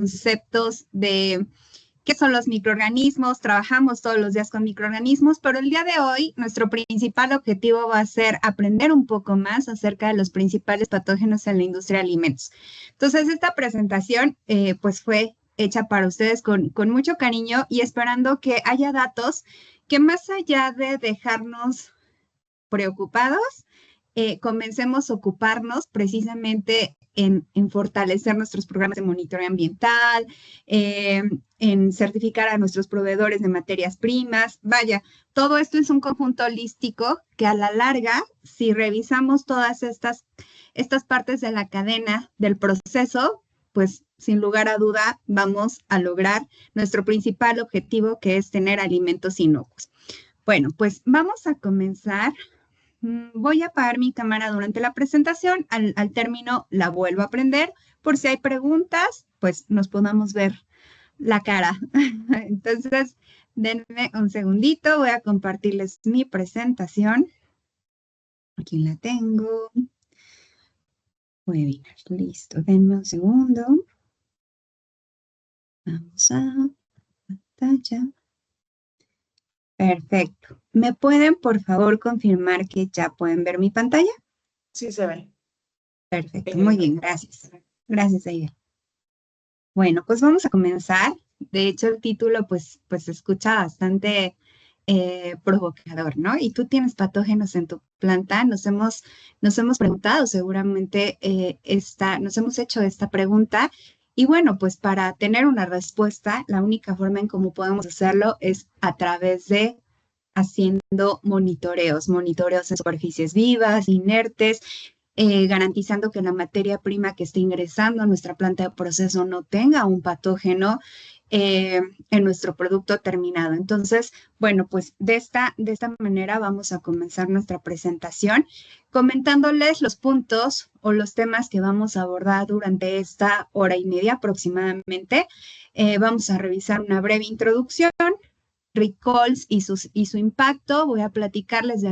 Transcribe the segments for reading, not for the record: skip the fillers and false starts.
conceptos de qué son los microorganismos, trabajamos todos los días con microorganismos, pero el día de hoy nuestro principal objetivo va a ser aprender un poco más acerca de los principales patógenos en la industria de alimentos. Entonces, esta presentación pues fue hecha para ustedes con mucho cariño y esperando que haya datos que más allá de dejarnos preocupados, comencemos a ocuparnos precisamente en fortalecer nuestros programas de monitoreo ambiental, en certificar a nuestros proveedores de materias primas. Vaya, todo esto es un conjunto holístico que a la larga, si revisamos todas estas partes de la cadena del proceso, pues sin lugar a duda vamos a lograr nuestro principal objetivo, que es tener alimentos inocuos. Bueno, pues vamos a comenzar. Voy a apagar mi cámara durante la presentación. Al término la vuelvo a prender. Por si hay preguntas, pues nos podamos ver la cara. Entonces, denme un segundito. Voy a compartirles mi presentación. Aquí la tengo. Webinar, listo. Denme un segundo. Vamos a pantalla. Perfecto. ¿Me pueden, por favor, confirmar que ya pueden ver mi pantalla? Sí, se ve. Perfecto, muy bien, gracias. Gracias, Aida. Bueno, pues vamos a comenzar. De hecho, el título pues se escucha bastante provocador, ¿no? Y tú tienes patógenos en tu planta. Nos hemos preguntado seguramente nos hemos hecho esta pregunta. Y bueno, pues para tener una respuesta, la única forma en cómo podemos hacerlo es a través de haciendo monitoreos en superficies vivas, inertes, garantizando que la materia prima que esté ingresando a nuestra planta de proceso no tenga un patógeno en nuestro producto terminado. Entonces, bueno, pues de esta manera vamos a comenzar nuestra presentación comentándoles los puntos o los temas que vamos a abordar durante esta hora y media aproximadamente. Vamos a revisar una breve introducción, recalls y su impacto. Voy a platicarles de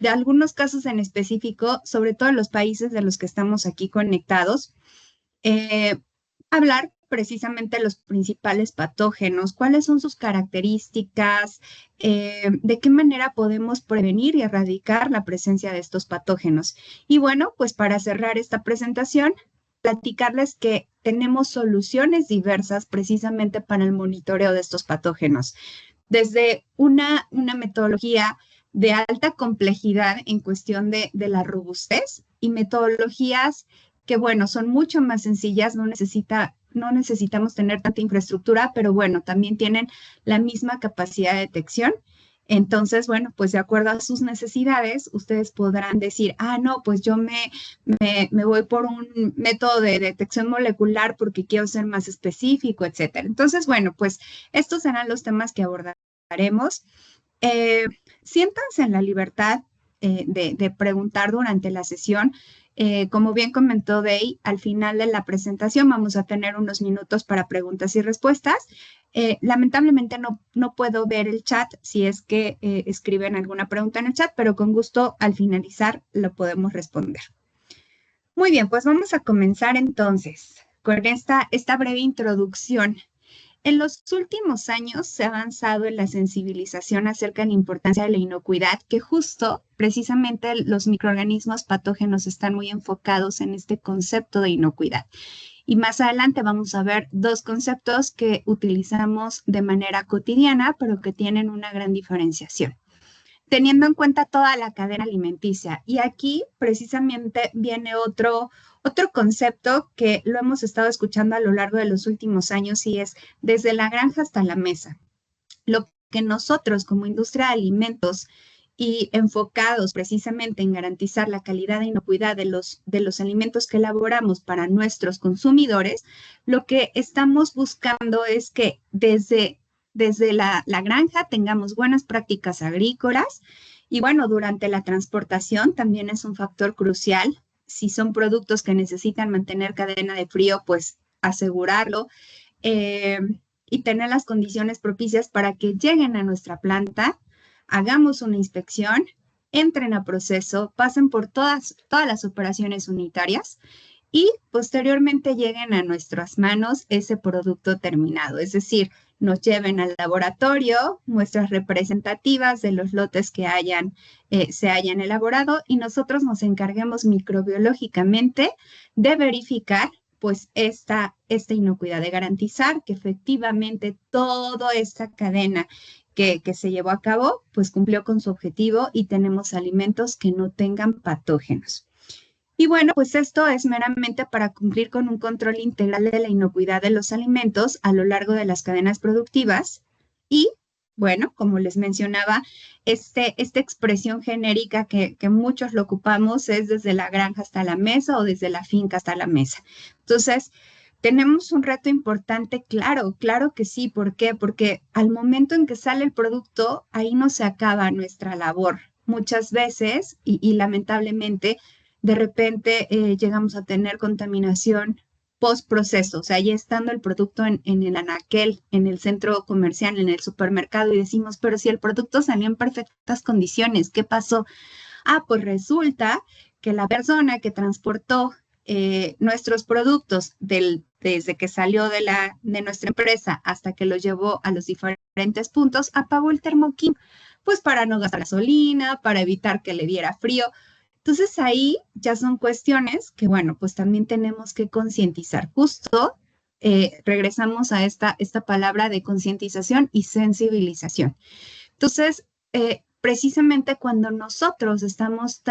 algunos casos en específico, sobre todo en los países de los que estamos aquí conectados. Hablar precisamente de los principales patógenos, cuáles son sus características, de qué manera podemos prevenir y erradicar la presencia de estos patógenos. Y bueno, pues para cerrar esta presentación, platicarles que tenemos soluciones diversas precisamente para el monitoreo de estos patógenos. Desde una metodología de alta complejidad en cuestión de la robustez y metodologías que, bueno, son mucho más sencillas, no necesitamos tener tanta infraestructura, pero bueno, también tienen la misma capacidad de detección. Entonces, bueno, pues de acuerdo a sus necesidades, ustedes podrán decir, no, pues yo me voy por un método de detección molecular porque quiero ser más específico, etcétera. Entonces, bueno, pues estos serán los temas que abordaremos. Siéntanse en la libertad de preguntar durante la sesión. Como bien comentó Dey, al final de la presentación vamos a tener unos minutos para preguntas y respuestas. Lamentablemente no puedo ver el chat si es que escriben alguna pregunta en el chat, pero con gusto al finalizar lo podemos responder. Muy bien, pues vamos a comenzar entonces con esta breve introducción. En los últimos años se ha avanzado en la sensibilización acerca de la importancia de la inocuidad, que justo, precisamente, los microorganismos patógenos están muy enfocados en este concepto de inocuidad. Y más adelante vamos a ver dos conceptos que utilizamos de manera cotidiana, pero que tienen una gran diferenciación, teniendo en cuenta toda la cadena alimenticia. Y aquí precisamente viene otro concepto que lo hemos estado escuchando a lo largo de los últimos años y es desde la granja hasta la mesa. Lo que nosotros como industria de alimentos y enfocados precisamente en garantizar la calidad e inocuidad de los alimentos que elaboramos para nuestros consumidores, lo que estamos buscando es que desde la granja tengamos buenas prácticas agrícolas y bueno, durante la transportación también es un factor crucial. Si son productos que necesitan mantener cadena de frío, pues asegurarlo y tener las condiciones propicias para que lleguen a nuestra planta, hagamos una inspección, entren a proceso, pasen por todas las operaciones unitarias y posteriormente lleguen a nuestras manos ese producto terminado. Es decir, nos lleven al laboratorio muestras representativas de los lotes que se hayan elaborado y nosotros nos encarguemos microbiológicamente de verificar pues esta inocuidad, de garantizar que efectivamente toda esta cadena que se llevó a cabo, pues cumplió con su objetivo y tenemos alimentos que no tengan patógenos. Y bueno, pues esto es meramente para cumplir con un control integral de la inocuidad de los alimentos a lo largo de las cadenas productivas. Y bueno, como les mencionaba, esta expresión genérica que muchos lo ocupamos es desde la granja hasta la mesa o desde la finca hasta la mesa. Entonces, tenemos un reto importante, claro que sí. ¿Por qué? Porque al momento en que sale el producto, ahí no se acaba nuestra labor. Muchas veces, y lamentablemente, de repente llegamos a tener contaminación post-proceso, o sea, ya estando el producto en el anaquel, en el centro comercial, en el supermercado, y decimos, pero si el producto salió en perfectas condiciones, ¿qué pasó? Pues resulta que la persona que transportó nuestros productos desde que salió de nuestra empresa hasta que los llevó a los diferentes puntos, apagó el termoquín, pues para no gastar gasolina, para evitar que le diera frío. Entonces ahí ya son cuestiones que, bueno, pues también tenemos que concientizar. Justo regresamos a esta palabra de concientización y sensibilización. Entonces, precisamente cuando nosotros estamos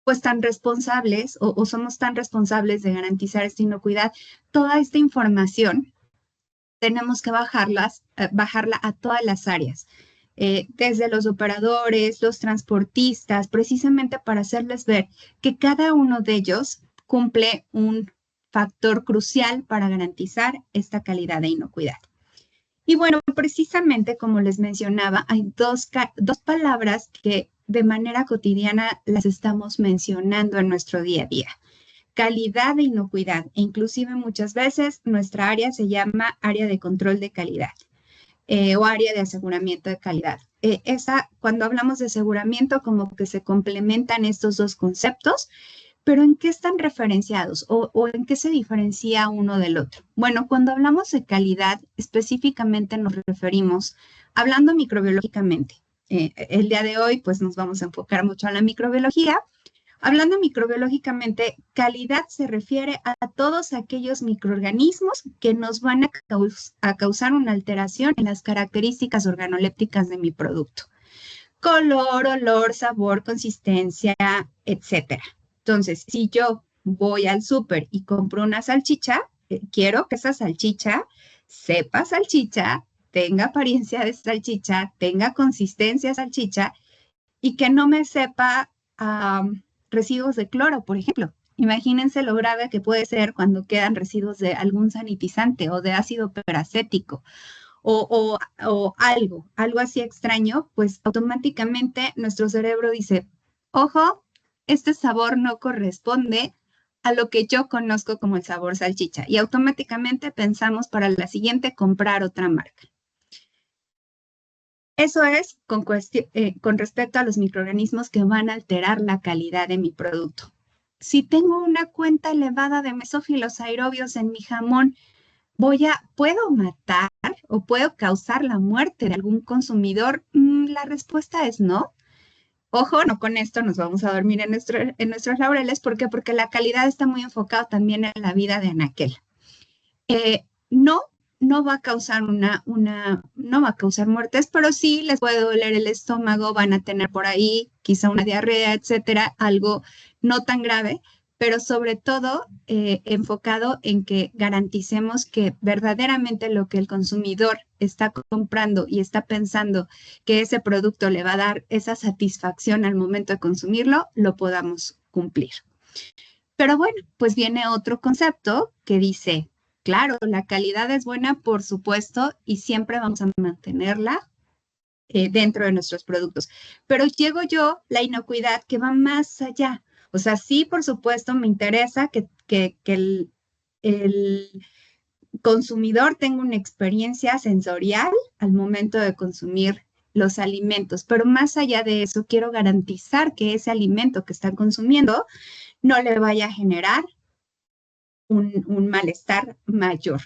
pues tan responsables o somos tan responsables de garantizar esta inocuidad, toda esta información tenemos que bajarla a todas las áreas. Desde los operadores, los transportistas, precisamente para hacerles ver que cada uno de ellos cumple un factor crucial para garantizar esta calidad de inocuidad. Y bueno, precisamente como les mencionaba, hay dos palabras que de manera cotidiana las estamos mencionando en nuestro día a día. Calidad e inocuidad. E inclusive muchas veces nuestra área se llama área de control de calidad. O área de aseguramiento de calidad. Cuando hablamos de aseguramiento, como que se complementan estos dos conceptos, pero ¿en qué están referenciados o en qué se diferencia uno del otro? Bueno, cuando hablamos de calidad, específicamente nos referimos, hablando microbiológicamente, el día de hoy pues nos vamos a enfocar mucho a la microbiología. Hablando microbiológicamente, calidad se refiere a todos aquellos microorganismos que nos van a causar una alteración en las características organolépticas de mi producto. Color, olor, sabor, consistencia, etcétera. Entonces, si yo voy al súper y compro una salchicha, quiero que esa salchicha sepa salchicha, tenga apariencia de salchicha, tenga consistencia de salchicha y que no me sepa residuos de cloro, por ejemplo. Imagínense lo grave que puede ser cuando quedan residuos de algún sanitizante o de ácido peracético o algo así extraño, pues automáticamente nuestro cerebro dice, ojo, este sabor no corresponde a lo que yo conozco como el sabor salchicha y automáticamente pensamos para la siguiente comprar otra marca. Eso es con respecto a los microorganismos que van a alterar la calidad de mi producto. Si tengo una cuenta elevada de mesófilos aerobios en mi jamón, ¿puedo matar o puedo causar la muerte de algún consumidor? La respuesta es no. Ojo, no con esto nos vamos a dormir en nuestros laureles. ¿Por qué? Porque la calidad está muy enfocada también en la vida de anaquel. No va a causar no va a causar muertes, pero sí les puede doler el estómago, van a tener por ahí quizá una diarrea, etcétera, algo no tan grave, pero sobre todo enfocado en que garanticemos que verdaderamente lo que el consumidor está comprando y está pensando que ese producto le va a dar esa satisfacción al momento de consumirlo, lo podamos cumplir. Pero bueno, pues viene otro concepto que dice, claro, la calidad es buena, por supuesto, y siempre vamos a mantenerla dentro de nuestros productos. Pero llego yo, la inocuidad que va más allá. O sea, sí, por supuesto, me interesa que el consumidor tenga una experiencia sensorial al momento de consumir los alimentos, pero más allá de eso, quiero garantizar que ese alimento que están consumiendo no le vaya a generar un malestar mayor.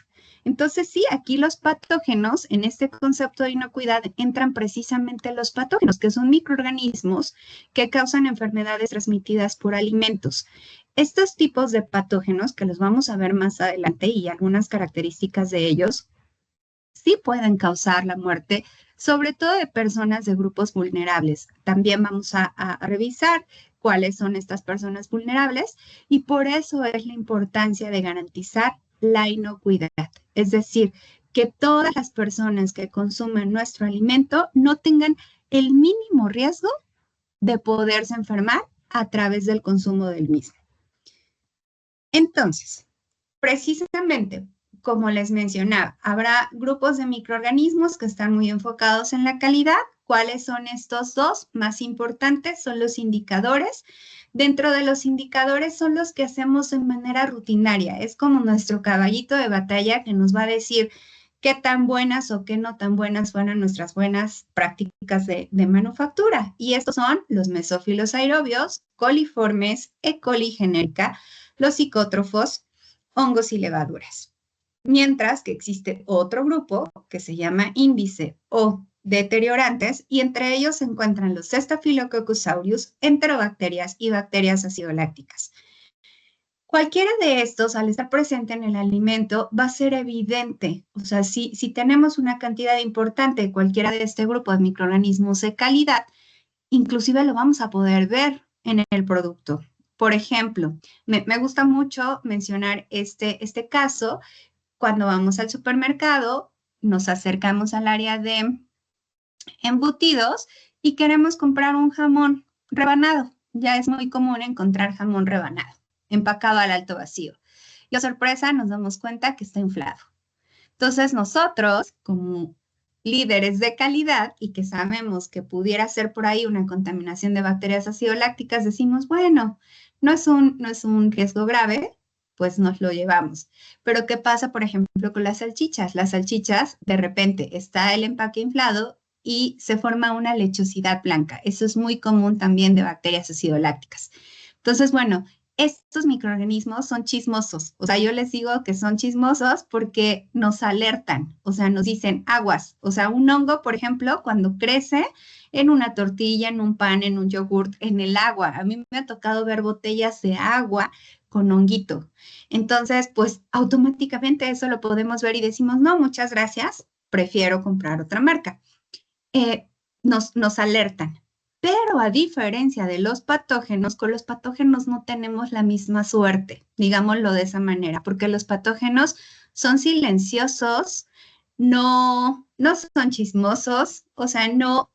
Entonces, sí, aquí los patógenos, en este concepto de inocuidad, entran precisamente los patógenos, que son microorganismos que causan enfermedades transmitidas por alimentos. Estos tipos de patógenos, que los vamos a ver más adelante y algunas características de ellos, sí pueden causar la muerte, sobre todo de personas de grupos vulnerables. También vamos a revisar cuáles son estas personas vulnerables y por eso es la importancia de garantizar la inocuidad. Es decir, que todas las personas que consumen nuestro alimento no tengan el mínimo riesgo de poderse enfermar a través del consumo del mismo. Entonces, precisamente, como les mencionaba, habrá grupos de microorganismos que están muy enfocados en la calidad. ¿Cuáles son estos dos más importantes? Son los indicadores. Dentro de los indicadores son los que hacemos de manera rutinaria. Es como nuestro caballito de batalla que nos va a decir qué tan buenas o qué no tan buenas fueron nuestras buenas prácticas de manufactura. Y estos son los mesófilos aerobios, coliformes, E. coli genérica, los psicótrofos, hongos y levaduras. Mientras que existe otro grupo que se llama índice o deteriorantes y entre ellos se encuentran los Staphylococcus aureus, enterobacterias y bacterias acidolácticas. Cualquiera de estos, al estar presente en el alimento, va a ser evidente. O sea, si tenemos una cantidad importante de cualquiera de este grupo de microorganismos de calidad, inclusive lo vamos a poder ver en el producto. Por ejemplo, me gusta mucho mencionar este caso. Cuando vamos al supermercado, nos acercamos al área de embutidos y queremos comprar un jamón rebanado. Ya es muy común encontrar jamón rebanado, empacado al alto vacío. Y a sorpresa nos damos cuenta que está inflado. Entonces nosotros, como líderes de calidad y que sabemos que pudiera ser por ahí una contaminación de bacterias acidolácticas, decimos, bueno, no es un riesgo grave, pues nos lo llevamos. Pero ¿qué pasa, por ejemplo, con las salchichas? Las salchichas, de repente, está el empaque inflado y se forma una lechosidad blanca. Eso es muy común también de bacterias acidolácticas. Entonces, bueno, estos microorganismos son chismosos. O sea, yo les digo que son chismosos porque nos alertan, o sea, nos dicen aguas. O sea, un hongo, por ejemplo, cuando crece en una tortilla, en un pan, en un yogurt, en el agua. A mí me ha tocado ver botellas de agua con honguito. Entonces, pues automáticamente eso lo podemos ver y decimos, no, muchas gracias, prefiero comprar otra marca. Nos alertan. Pero a diferencia de los patógenos, con los patógenos no tenemos la misma suerte, digámoslo de esa manera, porque los patógenos son silenciosos, no son chismosos, o sea, no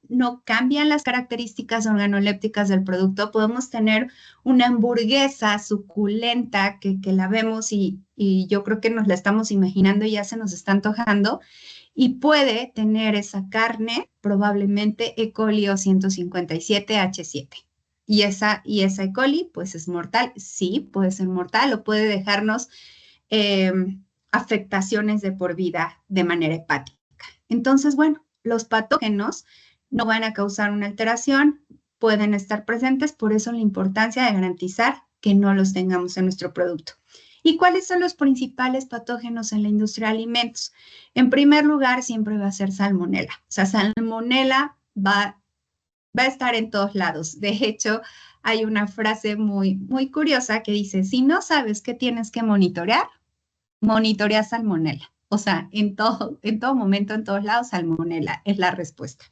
cambian las características organolépticas del producto. Podemos tener una hamburguesa suculenta que la vemos y yo creo que nos la estamos imaginando y ya se nos está antojando y puede tener esa carne probablemente E. coli o 157H7. Y esa E. coli, pues es mortal. Sí, puede ser mortal o puede dejarnos afectaciones de por vida de manera hepática. Entonces, bueno, los patógenos no van a causar una alteración, pueden estar presentes, por eso la importancia de garantizar que no los tengamos en nuestro producto. ¿Y cuáles son los principales patógenos en la industria de alimentos? En primer lugar, siempre va a ser salmonela. O sea, salmonela va a estar en todos lados. De hecho, hay una frase muy, muy curiosa que dice, si no sabes qué tienes que monitorear, monitorea salmonela. O sea, en todo momento, en todos lados, salmonela es la respuesta.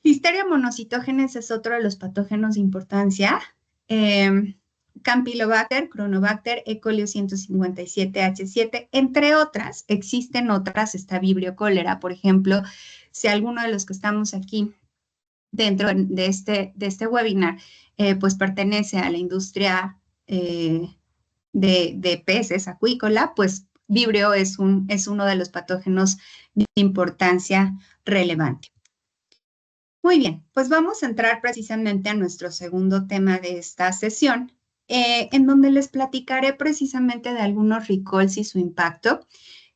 Listeria monocytogenes es otro de los patógenos de importancia. Campylobacter, Cronobacter, E. coli 157H7, entre otras. Existen otras, está Vibrio cólera, por ejemplo. Si alguno de los que estamos aquí dentro de este webinar, pues pertenece a la industria de peces acuícola, pues Vibrio es uno de los patógenos de importancia relevante. Muy bien, pues vamos a entrar precisamente a nuestro segundo tema de esta sesión, en donde les platicaré precisamente de algunos recalls y su impacto.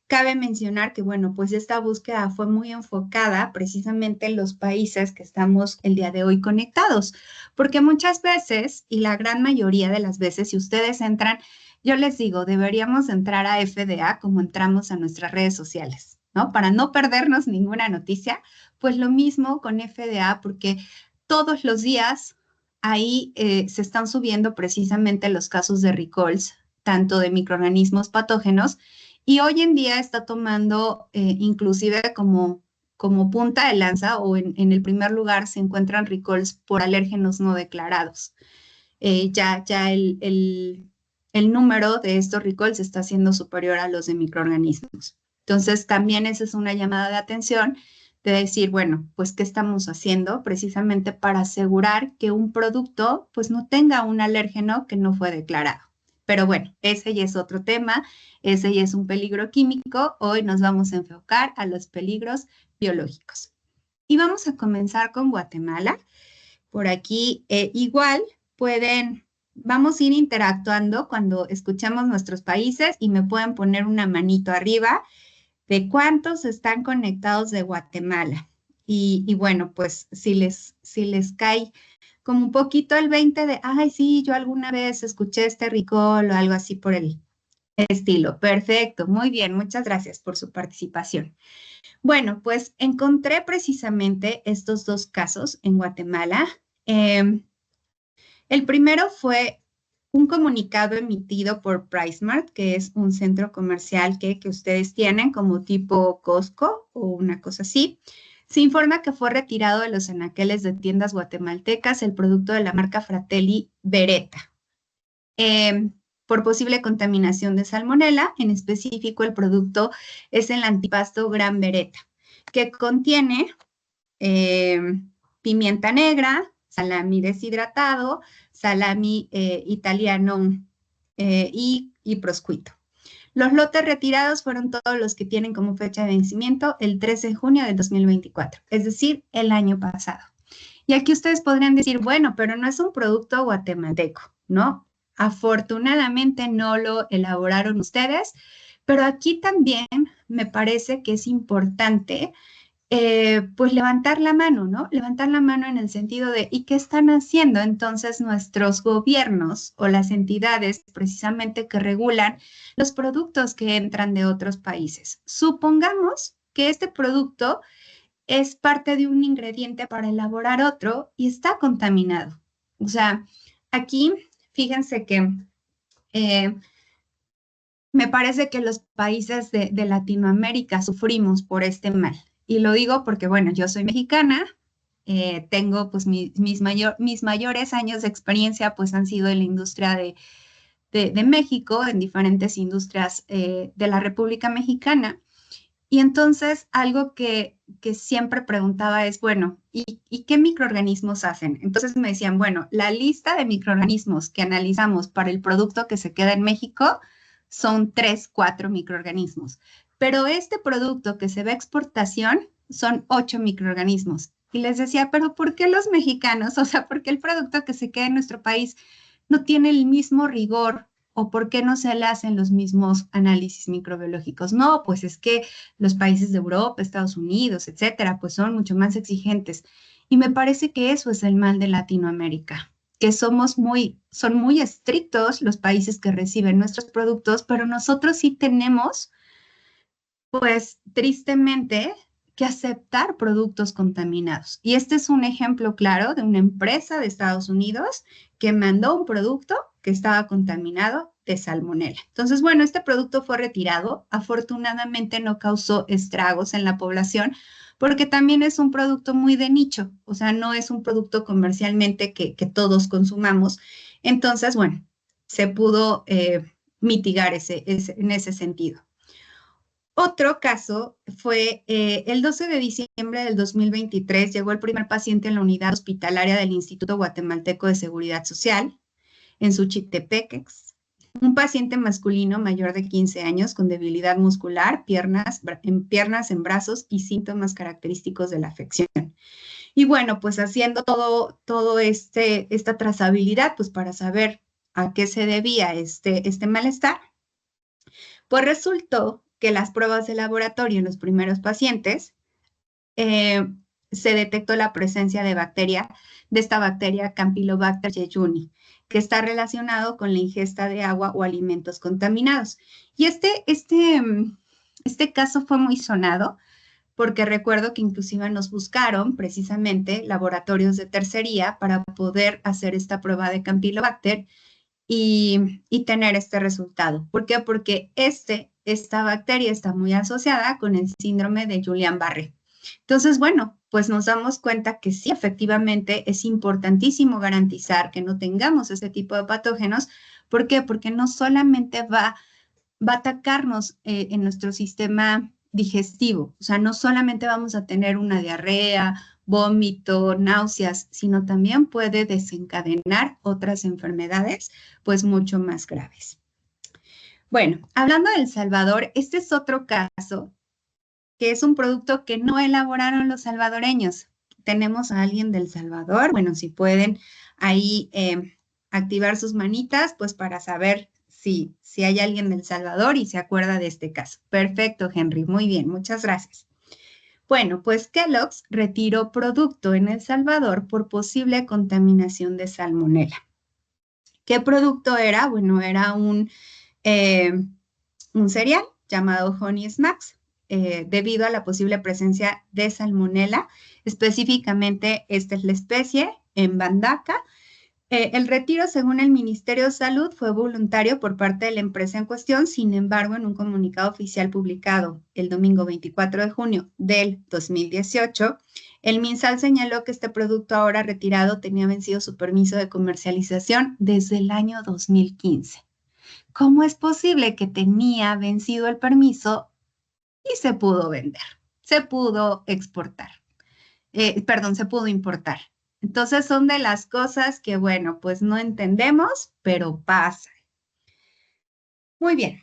Cabe mencionar que, bueno, pues esta búsqueda fue muy enfocada precisamente en los países que estamos el día de hoy conectados, porque muchas veces, y la gran mayoría de las veces, si ustedes entran, yo les digo, deberíamos entrar a FDA como entramos a nuestras redes sociales, ¿no? Para no perdernos ninguna noticia, pues lo mismo con FDA, porque todos los días ahí se están subiendo precisamente los casos de recalls, tanto de microorganismos patógenos, y hoy en día está tomando inclusive como punta de lanza o en el primer lugar se encuentran recalls por alérgenos no declarados. Ya el número de estos recalls está siendo superior a los de microorganismos. Entonces, también esa es una llamada de atención de decir, bueno, pues, ¿qué estamos haciendo precisamente para asegurar que un producto, pues, no tenga un alérgeno que no fue declarado? Pero bueno, ese ya es otro tema, ese ya es un peligro químico. Hoy nos vamos a enfocar a los peligros biológicos. Y vamos a comenzar con Guatemala. Por aquí, igual vamos a ir interactuando cuando escuchemos nuestros países y me pueden poner una manito arriba de cuántos están conectados de Guatemala. Y bueno, pues si les cae como un poquito el 20 de, ay, sí, yo alguna vez escuché este recall o algo así por el estilo. Perfecto, muy bien, muchas gracias por su participación. Bueno, pues encontré precisamente estos dos casos en Guatemala. El primero fue un comunicado emitido por PriceSmart, que es un centro comercial que ustedes tienen como tipo Costco o una cosa así. Se informa que fue retirado de los anaqueles de tiendas guatemaltecas el producto de la marca Fratelli Beretta por posible contaminación de salmonela. En específico, el producto es el antipasto Gran Beretta, que contiene eh, pimienta negra, salami deshidratado, salami italiano y proscuito. Los lotes retirados fueron todos los que tienen como fecha de vencimiento el 13 de junio de 2024, es decir, el año pasado. Y aquí ustedes podrían decir, bueno, pero no es un producto guatemalteco, ¿no? Afortunadamente no lo elaboraron ustedes, pero aquí también me parece que es importante pues levantar la mano, ¿no? Levantar la mano en el sentido de, ¿y qué están haciendo entonces nuestros gobiernos o las entidades precisamente que regulan los productos que entran de otros países? Supongamos que este producto es parte de un ingrediente para elaborar otro y está contaminado. O sea, aquí, fíjense que eh, me parece que los países de Latinoamérica sufrimos por este mal. Y lo digo porque, bueno, yo soy mexicana, tengo pues mis mayores años de experiencia pues han sido en la industria de México, en diferentes industrias de la República Mexicana. Y entonces algo que siempre preguntaba es, bueno, ¿y qué microorganismos hacen? Entonces me decían, bueno, la lista de microorganismos que analizamos para el producto que se queda en México son 3, 4 microorganismos. Pero este producto que se va a exportación son 8 microorganismos. Y les decía, pero ¿por qué los mexicanos? O sea, ¿por qué el producto que se queda en nuestro país no tiene el mismo rigor? ¿O por qué no se le hacen los mismos análisis microbiológicos? No, pues es que los países de Europa, Estados Unidos, etcétera, pues son mucho más exigentes. Y me parece que eso es el mal de Latinoamérica, que son muy estrictos los países que reciben nuestros productos, pero nosotros sí tenemos, pues tristemente, que aceptar productos contaminados. Y este es un ejemplo claro de una empresa de Estados Unidos que mandó un producto que estaba contaminado de salmonela. Entonces, bueno, este producto fue retirado. Afortunadamente no causó estragos en la población porque también es un producto muy de nicho, o sea, no es un producto comercialmente que todos consumamos. Entonces, bueno, se pudo mitigar en ese sentido. Otro caso fue el 12 de diciembre del 2023, llegó el primer paciente en la unidad hospitalaria del Instituto Guatemalteco de Seguridad Social, en Suchitepeques. Un paciente masculino mayor de 15 años con debilidad muscular, piernas, en brazos y síntomas característicos de la afección. Y bueno, pues haciendo todo esta trazabilidad, pues para saber a qué se debía este malestar, pues resultó que las pruebas de laboratorio en los primeros pacientes se detectó la presencia de esta bacteria Campylobacter jejuni, que está relacionado con la ingesta de agua o alimentos contaminados. Y este caso fue muy sonado porque recuerdo que inclusive nos buscaron precisamente laboratorios de tercería para poder hacer esta prueba de Campylobacter y tener este resultado. ¿Por qué? Porque esta bacteria está muy asociada con el síndrome de Guillain-Barré. Entonces, bueno, pues nos damos cuenta que sí, efectivamente es importantísimo garantizar que no tengamos ese tipo de patógenos. ¿Por qué? Porque no solamente va a atacarnos en nuestro sistema digestivo, o sea, no solamente vamos a tener una diarrea, vómito, náuseas, sino también puede desencadenar otras enfermedades, pues mucho más graves. Bueno, hablando de El Salvador, este es otro caso que es un producto que no elaboraron los salvadoreños. Tenemos a alguien del Salvador, bueno, si pueden ahí activar sus manitas, pues para saber si hay alguien del Salvador y se acuerda de este caso. Perfecto, Henry, muy bien, muchas gracias. Bueno, pues Kellogg's retiró producto en El Salvador por posible contaminación de salmonela. ¿Qué producto era? Bueno, era un cereal llamado Honey Smacks, debido a la posible presencia de salmonela. Específicamente, esta es la especie en Bandaca. El retiro, según el Ministerio de Salud, fue voluntario por parte de la empresa en cuestión. Sin embargo, en un comunicado oficial publicado el domingo 24 de junio del 2018, el MinSal señaló que este producto ahora retirado tenía vencido su permiso de comercialización desde el año 2015. ¿Cómo es posible que tenía vencido el permiso y se pudo vender? Se pudo exportar. Se pudo importar. Entonces son de las cosas que, bueno, pues no entendemos, pero pasa. Muy bien.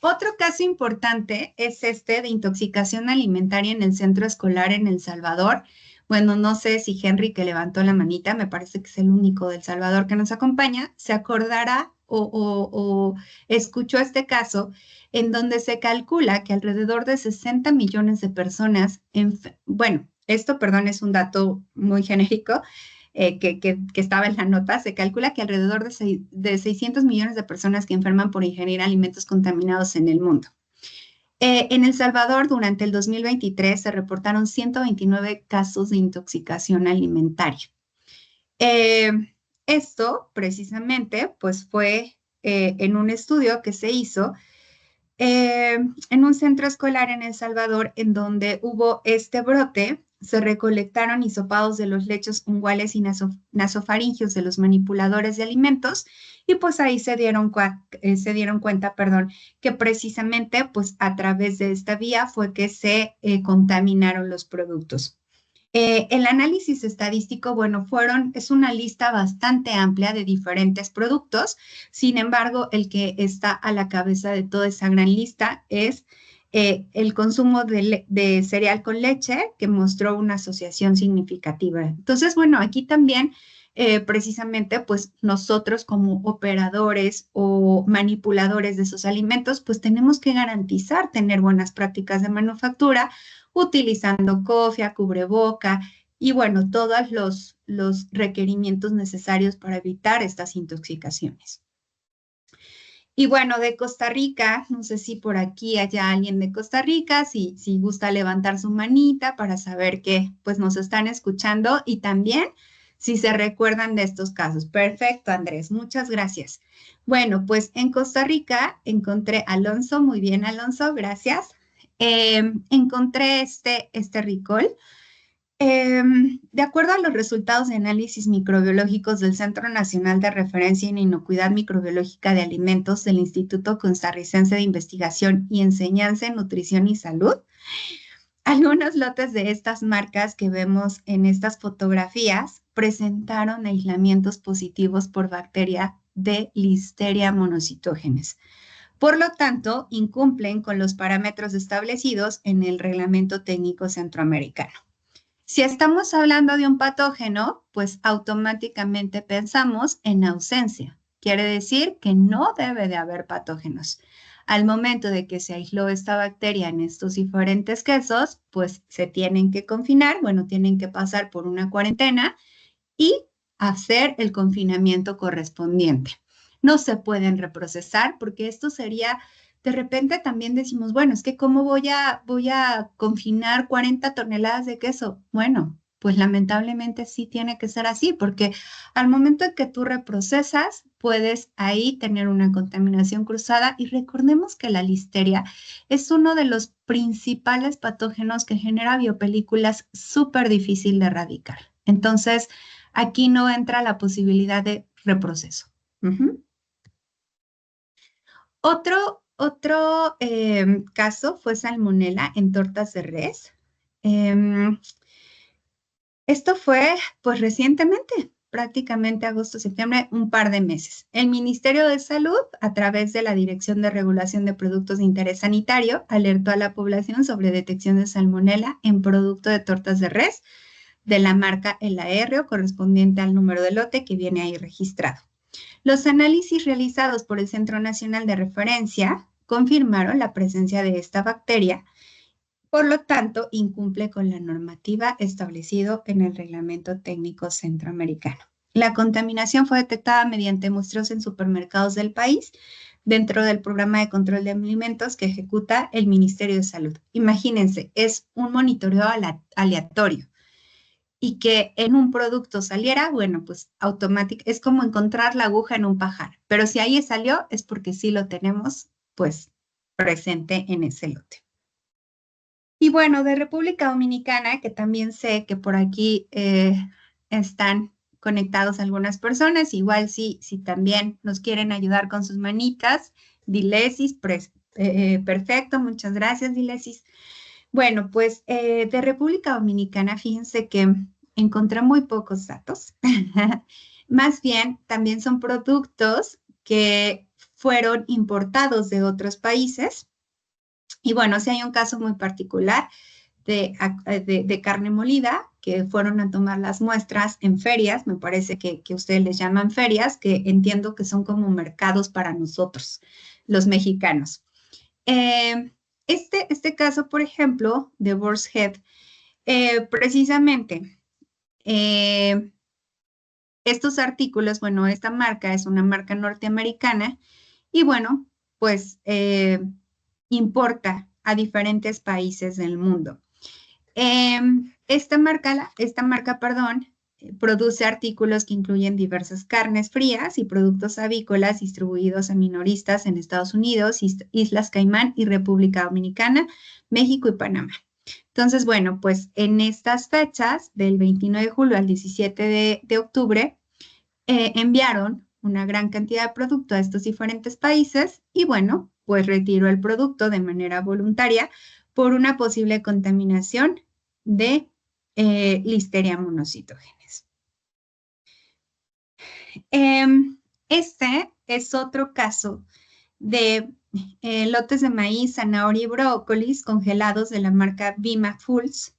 Otro caso importante es este de intoxicación alimentaria en el centro escolar en El Salvador. Bueno, no sé si Henry, que levantó la manita, me parece que es el único del Salvador que nos acompaña, se acordará o escuchó este caso en donde se calcula que alrededor de 60 millones de personas, bueno, esto, perdón, es un dato muy genérico, que estaba en la nota, se calcula que alrededor de 600 millones de personas que enferman por ingerir alimentos contaminados en el mundo. En El Salvador, durante el 2023, se reportaron 129 casos de intoxicación alimentaria. Esto, precisamente, pues fue en un estudio que se hizo en un centro escolar en El Salvador, en donde hubo este brote. Se recolectaron hisopados de los lechos unguales y nasofaringios de los manipuladores de alimentos y pues ahí se dieron cuenta, que precisamente pues a través de esta vía fue que se contaminaron los productos. El análisis estadístico, bueno, es una lista bastante amplia de diferentes productos. Sin embargo, el que está a la cabeza de toda esa gran lista es el consumo de cereal con leche, que mostró una asociación significativa. Entonces, bueno, aquí también precisamente, pues nosotros como operadores o manipuladores de esos alimentos, pues tenemos que garantizar tener buenas prácticas de manufactura, utilizando cofia, cubreboca y bueno, todos los requerimientos necesarios para evitar estas intoxicaciones. Y bueno, de Costa Rica, no sé si por aquí haya alguien de Costa Rica, si gusta levantar su manita para saber que pues nos están escuchando y también si se recuerdan de estos casos. Perfecto, Andrés, muchas gracias. Bueno, pues en Costa Rica encontré a Alonso, muy bien, Alonso, gracias. Encontré este recall. De acuerdo a los resultados de análisis microbiológicos del Centro Nacional de Referencia en Inocuidad Microbiológica de Alimentos del Instituto Costarricense de Investigación y Enseñanza en Nutrición y Salud, algunos lotes de estas marcas que vemos en estas fotografías presentaron aislamientos positivos por bacteria de Listeria monocytogenes. Por lo tanto, incumplen con los parámetros establecidos en el Reglamento Técnico Centroamericano. Si estamos hablando de un patógeno, pues automáticamente pensamos en ausencia. Quiere decir que no debe de haber patógenos. Al momento de que se aisló esta bacteria en estos diferentes quesos, pues se tienen que confinar, bueno, tienen que pasar por una cuarentena y hacer el confinamiento correspondiente. No se pueden reprocesar porque esto sería, de repente también decimos, bueno, es que ¿cómo voy a confinar 40 toneladas de queso? Bueno, pues lamentablemente sí tiene que ser así porque al momento en que tú reprocesas, puedes ahí tener una contaminación cruzada y recordemos que la listeria es uno de los principales patógenos que genera biopelículas súper difícil de erradicar. Entonces, aquí no entra la posibilidad de reproceso. Ujú. Otro caso fue salmonela en tortas de res. Em, Esto fue pues recientemente, prácticamente agosto, septiembre, un par de meses. El Ministerio de Salud, a través de la Dirección de Regulación de Productos de Interés Sanitario, alertó a la población sobre detección de salmonela en producto de tortas de res de la marca El Aéreo, correspondiente al número de lote que viene ahí registrado. Los análisis realizados por el Centro Nacional de Referencia confirmaron la presencia de esta bacteria, por lo tanto, incumple con la normativa establecido en el Reglamento Técnico Centroamericano. La contaminación fue detectada mediante muestreos en supermercados del país dentro del programa de control de alimentos que ejecuta el Ministerio de Salud. Imagínense, es un monitoreo aleatorio y que en un producto saliera, bueno, pues automático, es como encontrar la aguja en un pajar, pero si ahí salió es porque sí lo tenemos pues presente en ese lote. Y bueno, de República Dominicana, que también sé que por aquí están conectados algunas personas, igual si también nos quieren ayudar con sus manitas, Dilesis, perfecto, muchas gracias, Dilesis. Bueno, pues de República Dominicana, fíjense que encontré muy pocos datos. Más bien, también son productos que fueron importados de otros países. Y bueno, si hay un caso muy particular de carne molida, que fueron a tomar las muestras en ferias, me parece que ustedes les llaman ferias, que entiendo que son como mercados para nosotros, los mexicanos. Eh, este caso, por ejemplo, de Boar's Head, precisamente, eh, estos artículos, bueno, esta marca es una marca norteamericana y bueno, pues importa a diferentes países del mundo. Esta marca, produce artículos que incluyen diversas carnes frías y productos avícolas distribuidos a minoristas en Estados Unidos, Islas Caimán y República Dominicana, México y Panamá. Entonces, bueno, pues en estas fechas, del 29 de julio al 17 de octubre, enviaron una gran cantidad de producto a estos diferentes países y bueno, pues retiró el producto de manera voluntaria por una posible contaminación de Listeria monocytogenes. Este es otro caso de lotes de maíz, zanahoria y brócolis congelados de la marca Vima Foods,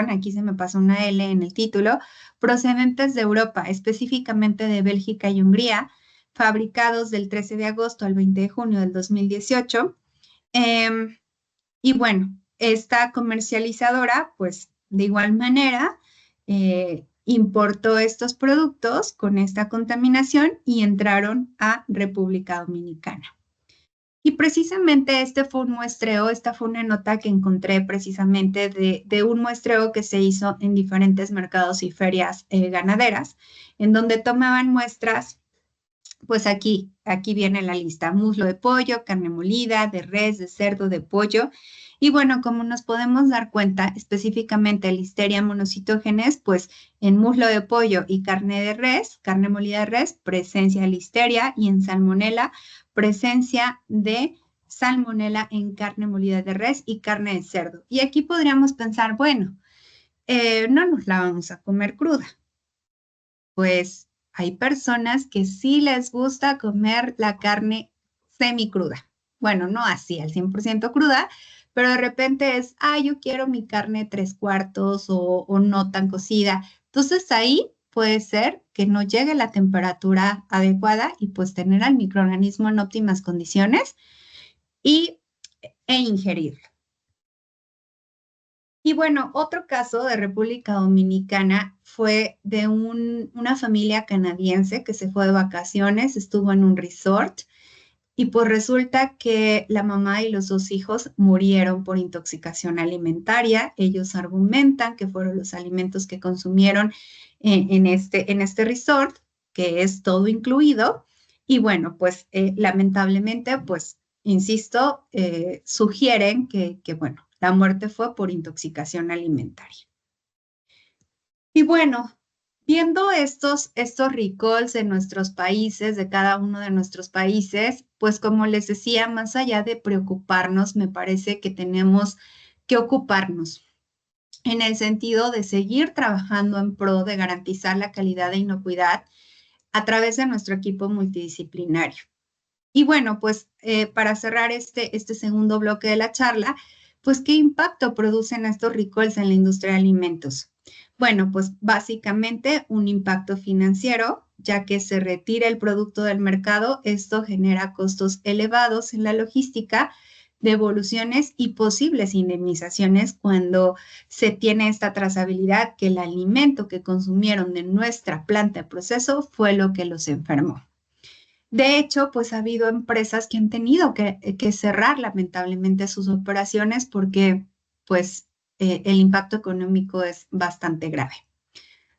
aquí se me pasó una L en el título, procedentes de Europa, específicamente de Bélgica y Hungría, fabricados del 13 de agosto al 20 de junio del 2018. Y bueno, esta comercializadora, pues de igual manera, importó estos productos con esta contaminación y entraron a República Dominicana. Y precisamente este fue un muestreo, esta fue una nota que encontré precisamente de un muestreo que se hizo en diferentes mercados y ferias ganaderas, en donde tomaban muestras, pues aquí viene la lista: muslo de pollo, carne molida, de res, de cerdo, de pollo. Y bueno, como nos podemos dar cuenta, específicamente Listeria monocytogenes, pues en muslo de pollo y carne de res, carne molida de res, presencia de Listeria, y en salmonela, presencia de salmonela en carne molida de res y carne de cerdo. Y aquí podríamos pensar, bueno, no nos la vamos a comer cruda. Pues hay personas que sí les gusta comer la carne semicruda. Bueno, no así al 100% cruda, pero de repente es, yo quiero mi carne tres cuartos o no tan cocida. Entonces ahí puede ser que no llegue la temperatura adecuada y pues tener al microorganismo en óptimas condiciones e ingerirlo. Y bueno, otro caso de República Dominicana fue de una familia canadiense que se fue de vacaciones, estuvo en un resort y pues resulta que la mamá y los dos hijos murieron por intoxicación alimentaria. Ellos argumentan que fueron los alimentos que consumieron en este resort, que es todo incluido. Y bueno, pues lamentablemente, pues, insisto, sugieren bueno, la muerte fue por intoxicación alimentaria. Y bueno, viendo estos recalls en nuestros países, de cada uno de nuestros países, pues como les decía, más allá de preocuparnos, me parece que tenemos que ocuparnos en el sentido de seguir trabajando en pro de garantizar la calidad e inocuidad a través de nuestro equipo multidisciplinario. Y bueno, pues para cerrar este segundo bloque de la charla, pues ¿qué impacto producen estos recalls en la industria de alimentos? Bueno, pues básicamente un impacto financiero, ya que se retira el producto del mercado, esto genera costos elevados en la logística, devoluciones y posibles indemnizaciones cuando se tiene esta trazabilidad que el alimento que consumieron de nuestra planta de proceso fue lo que los enfermó. De hecho, pues ha habido empresas que han tenido que cerrar lamentablemente sus operaciones porque pues el impacto económico es bastante grave.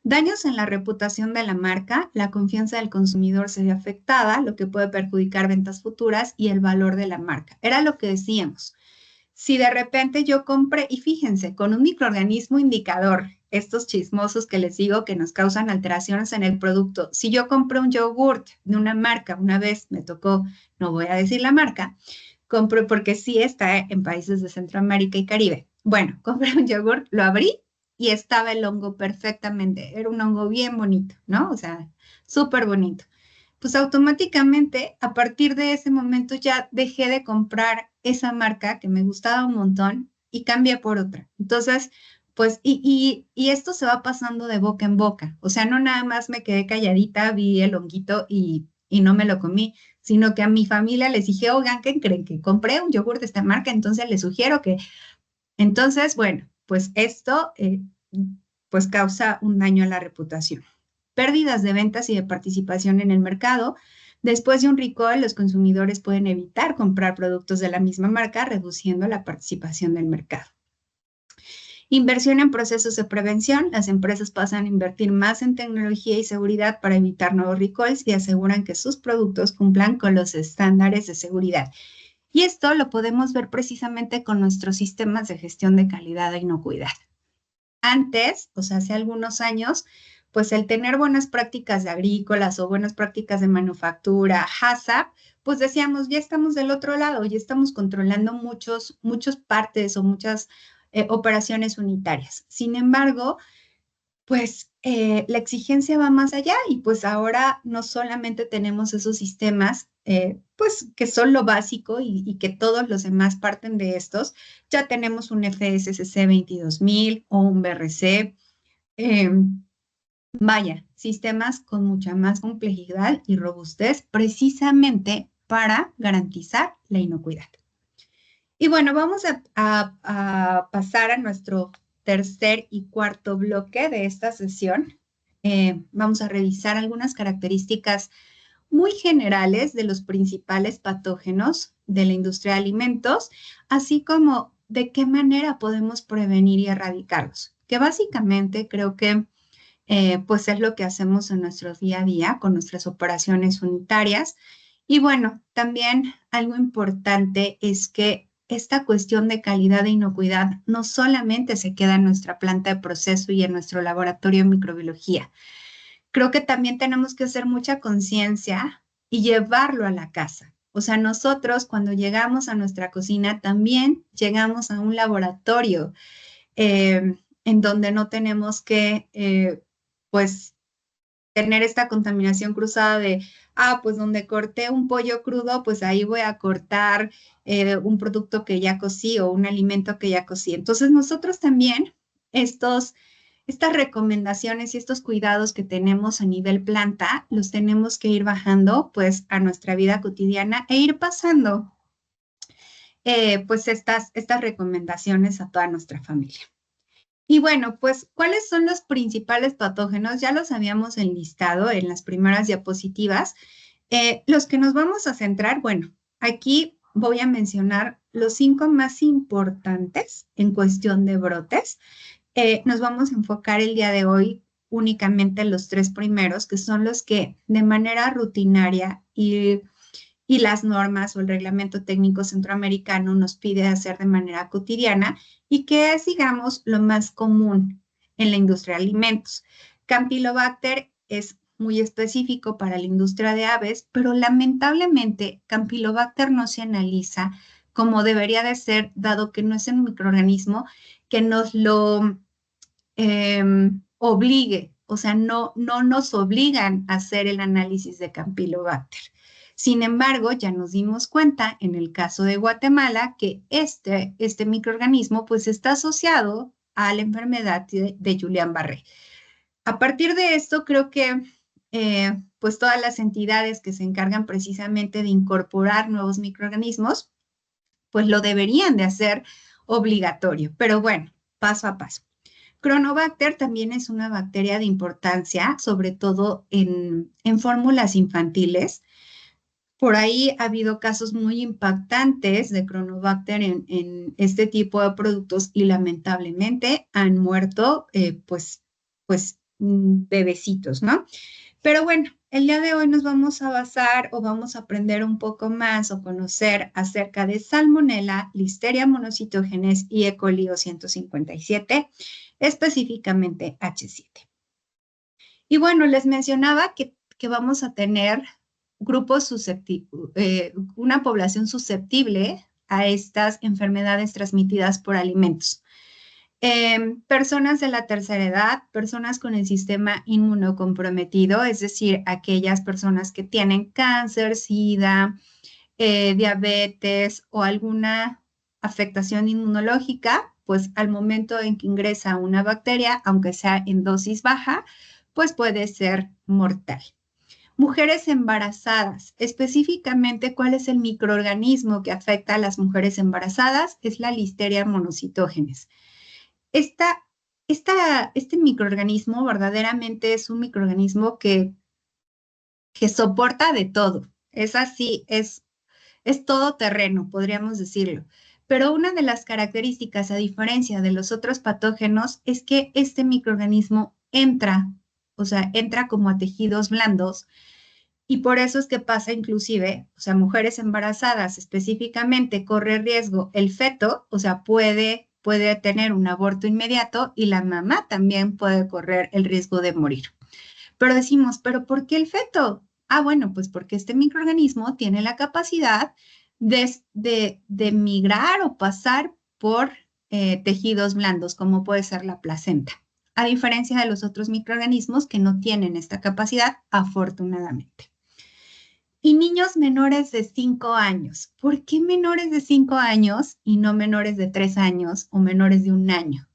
Daños en la reputación de la marca, la confianza del consumidor se ve afectada, lo que puede perjudicar ventas futuras y el valor de la marca. Era lo que decíamos. Si de repente yo compré, y fíjense, con un microorganismo indicador, estos chismosos que les digo que nos causan alteraciones en el producto, si yo compré un yogurt de una marca, una vez me tocó, no voy a decir la marca, compré porque sí está en países de Centroamérica y Caribe. Bueno, compré un yogurt, lo abrí y estaba el hongo perfectamente, era un hongo bien bonito, ¿no? O sea, súper bonito. Pues automáticamente a partir de ese momento ya dejé de comprar esa marca que me gustaba un montón y cambié por otra. Entonces, pues, y esto se va pasando de boca en boca. O sea, no nada más me quedé calladita, vi el honguito y no me lo comí, sino que a mi familia les dije, oigan, ¿qué creen? Que compré un yogur de esta marca, entonces les sugiero que... Entonces, bueno, pues esto pues causa un daño a la reputación. Pérdidas de ventas y de participación en el mercado. Después de un recall, los consumidores pueden evitar comprar productos de la misma marca, reduciendo la participación del mercado. Inversión en procesos de prevención. Las empresas pasan a invertir más en tecnología y seguridad para evitar nuevos recalls y aseguran que sus productos cumplan con los estándares de seguridad. Y esto lo podemos ver precisamente con nuestros sistemas de gestión de calidad e inocuidad. Antes, o sea, hace algunos años, pues el tener buenas prácticas de agrícolas o buenas prácticas de manufactura, HACCP, pues decíamos, ya estamos del otro lado, ya estamos controlando muchos partes o muchas operaciones unitarias. Sin embargo, pues la exigencia va más allá y pues ahora no solamente tenemos esos sistemas, pues que son lo básico y que todos los demás parten de estos, ya tenemos un FSSC 22000 o un BRC, vaya, sistemas con mucha más complejidad y robustez precisamente para garantizar la inocuidad. Y bueno, vamos a pasar a nuestro tercer y cuarto bloque de esta sesión. Vamos a revisar algunas características muy generales de los principales patógenos de la industria de alimentos, así como de qué manera podemos prevenir y erradicarlos, que básicamente creo que pues es lo que hacemos en nuestro día a día con nuestras operaciones unitarias. Y bueno, también algo importante es que esta cuestión de calidad e inocuidad no solamente se queda en nuestra planta de proceso y en nuestro laboratorio de microbiología. Creo que también tenemos que hacer mucha conciencia y llevarlo a la casa. O sea, nosotros cuando llegamos a nuestra cocina también llegamos a un laboratorio en donde no tenemos que, pues, tener esta contaminación cruzada de, pues donde corté un pollo crudo, pues ahí voy a cortar un producto que ya cocí o un alimento que ya cocí. Entonces nosotros también estas recomendaciones y estos cuidados que tenemos a nivel planta, los tenemos que ir bajando pues a nuestra vida cotidiana e ir pasando pues estas recomendaciones a toda nuestra familia. Y bueno, pues, ¿cuáles son los principales patógenos? Ya los habíamos enlistado en las primeras diapositivas. Los que nos vamos a centrar, bueno, aquí voy a mencionar los 5 más importantes en cuestión de brotes. Nos vamos a enfocar el día de hoy únicamente en los 3 primeros, que son los que de manera rutinaria y las normas o el reglamento técnico centroamericano nos pide hacer de manera cotidiana y que es, digamos, lo más común en la industria de alimentos. Campylobacter es muy específico para la industria de aves, pero lamentablemente Campylobacter no se analiza como debería de ser, dado que no es un microorganismo que nos lo obligue, o sea, no nos obligan a hacer el análisis de Campylobacter. Sin embargo, ya nos dimos cuenta en el caso de Guatemala que este microorganismo pues está asociado a la enfermedad de Guillain-Barré. A partir de esto, creo que pues todas las entidades que se encargan precisamente de incorporar nuevos microorganismos, pues lo deberían de hacer obligatorio. Pero bueno, paso a paso. Cronobacter también es una bacteria de importancia, sobre todo en fórmulas infantiles. Por ahí ha habido casos muy impactantes de Cronobacter en este tipo de productos y lamentablemente han muerto bebecitos, ¿no? Pero bueno, el día de hoy nos vamos a basar o vamos a aprender un poco más o conocer acerca de Salmonella, Listeria monocytogenes y E. coli 157, específicamente H7. Y bueno, les mencionaba que vamos a tener grupos una población susceptible a estas enfermedades transmitidas por alimentos. Personas de la tercera edad, personas con el sistema inmunocomprometido, es decir, aquellas personas que tienen cáncer, SIDA, diabetes o alguna afectación inmunológica, pues al momento en que ingresa una bacteria, aunque sea en dosis baja, pues puede ser mortal. Mujeres embarazadas, específicamente, ¿cuál es el microorganismo que afecta a las mujeres embarazadas? Es la Listeria monocytogenes. Este microorganismo verdaderamente es un microorganismo que soporta de todo. Es así, es todoterreno, podríamos decirlo. Pero una de las características, a diferencia de los otros patógenos, es que este microorganismo entra como a tejidos blandos y por eso es que pasa inclusive, o sea, mujeres embarazadas específicamente corre riesgo el feto, o sea, puede tener un aborto inmediato y la mamá también puede correr el riesgo de morir. Pero decimos, ¿pero por qué el feto? Ah, bueno, pues porque este microorganismo tiene la capacidad de migrar o pasar por tejidos blandos, como puede ser la placenta, a diferencia de los otros microorganismos que no tienen esta capacidad, afortunadamente. Y niños menores de 5 años. ¿Por qué menores de 5 años y no menores de 3 años o menores de 1 año?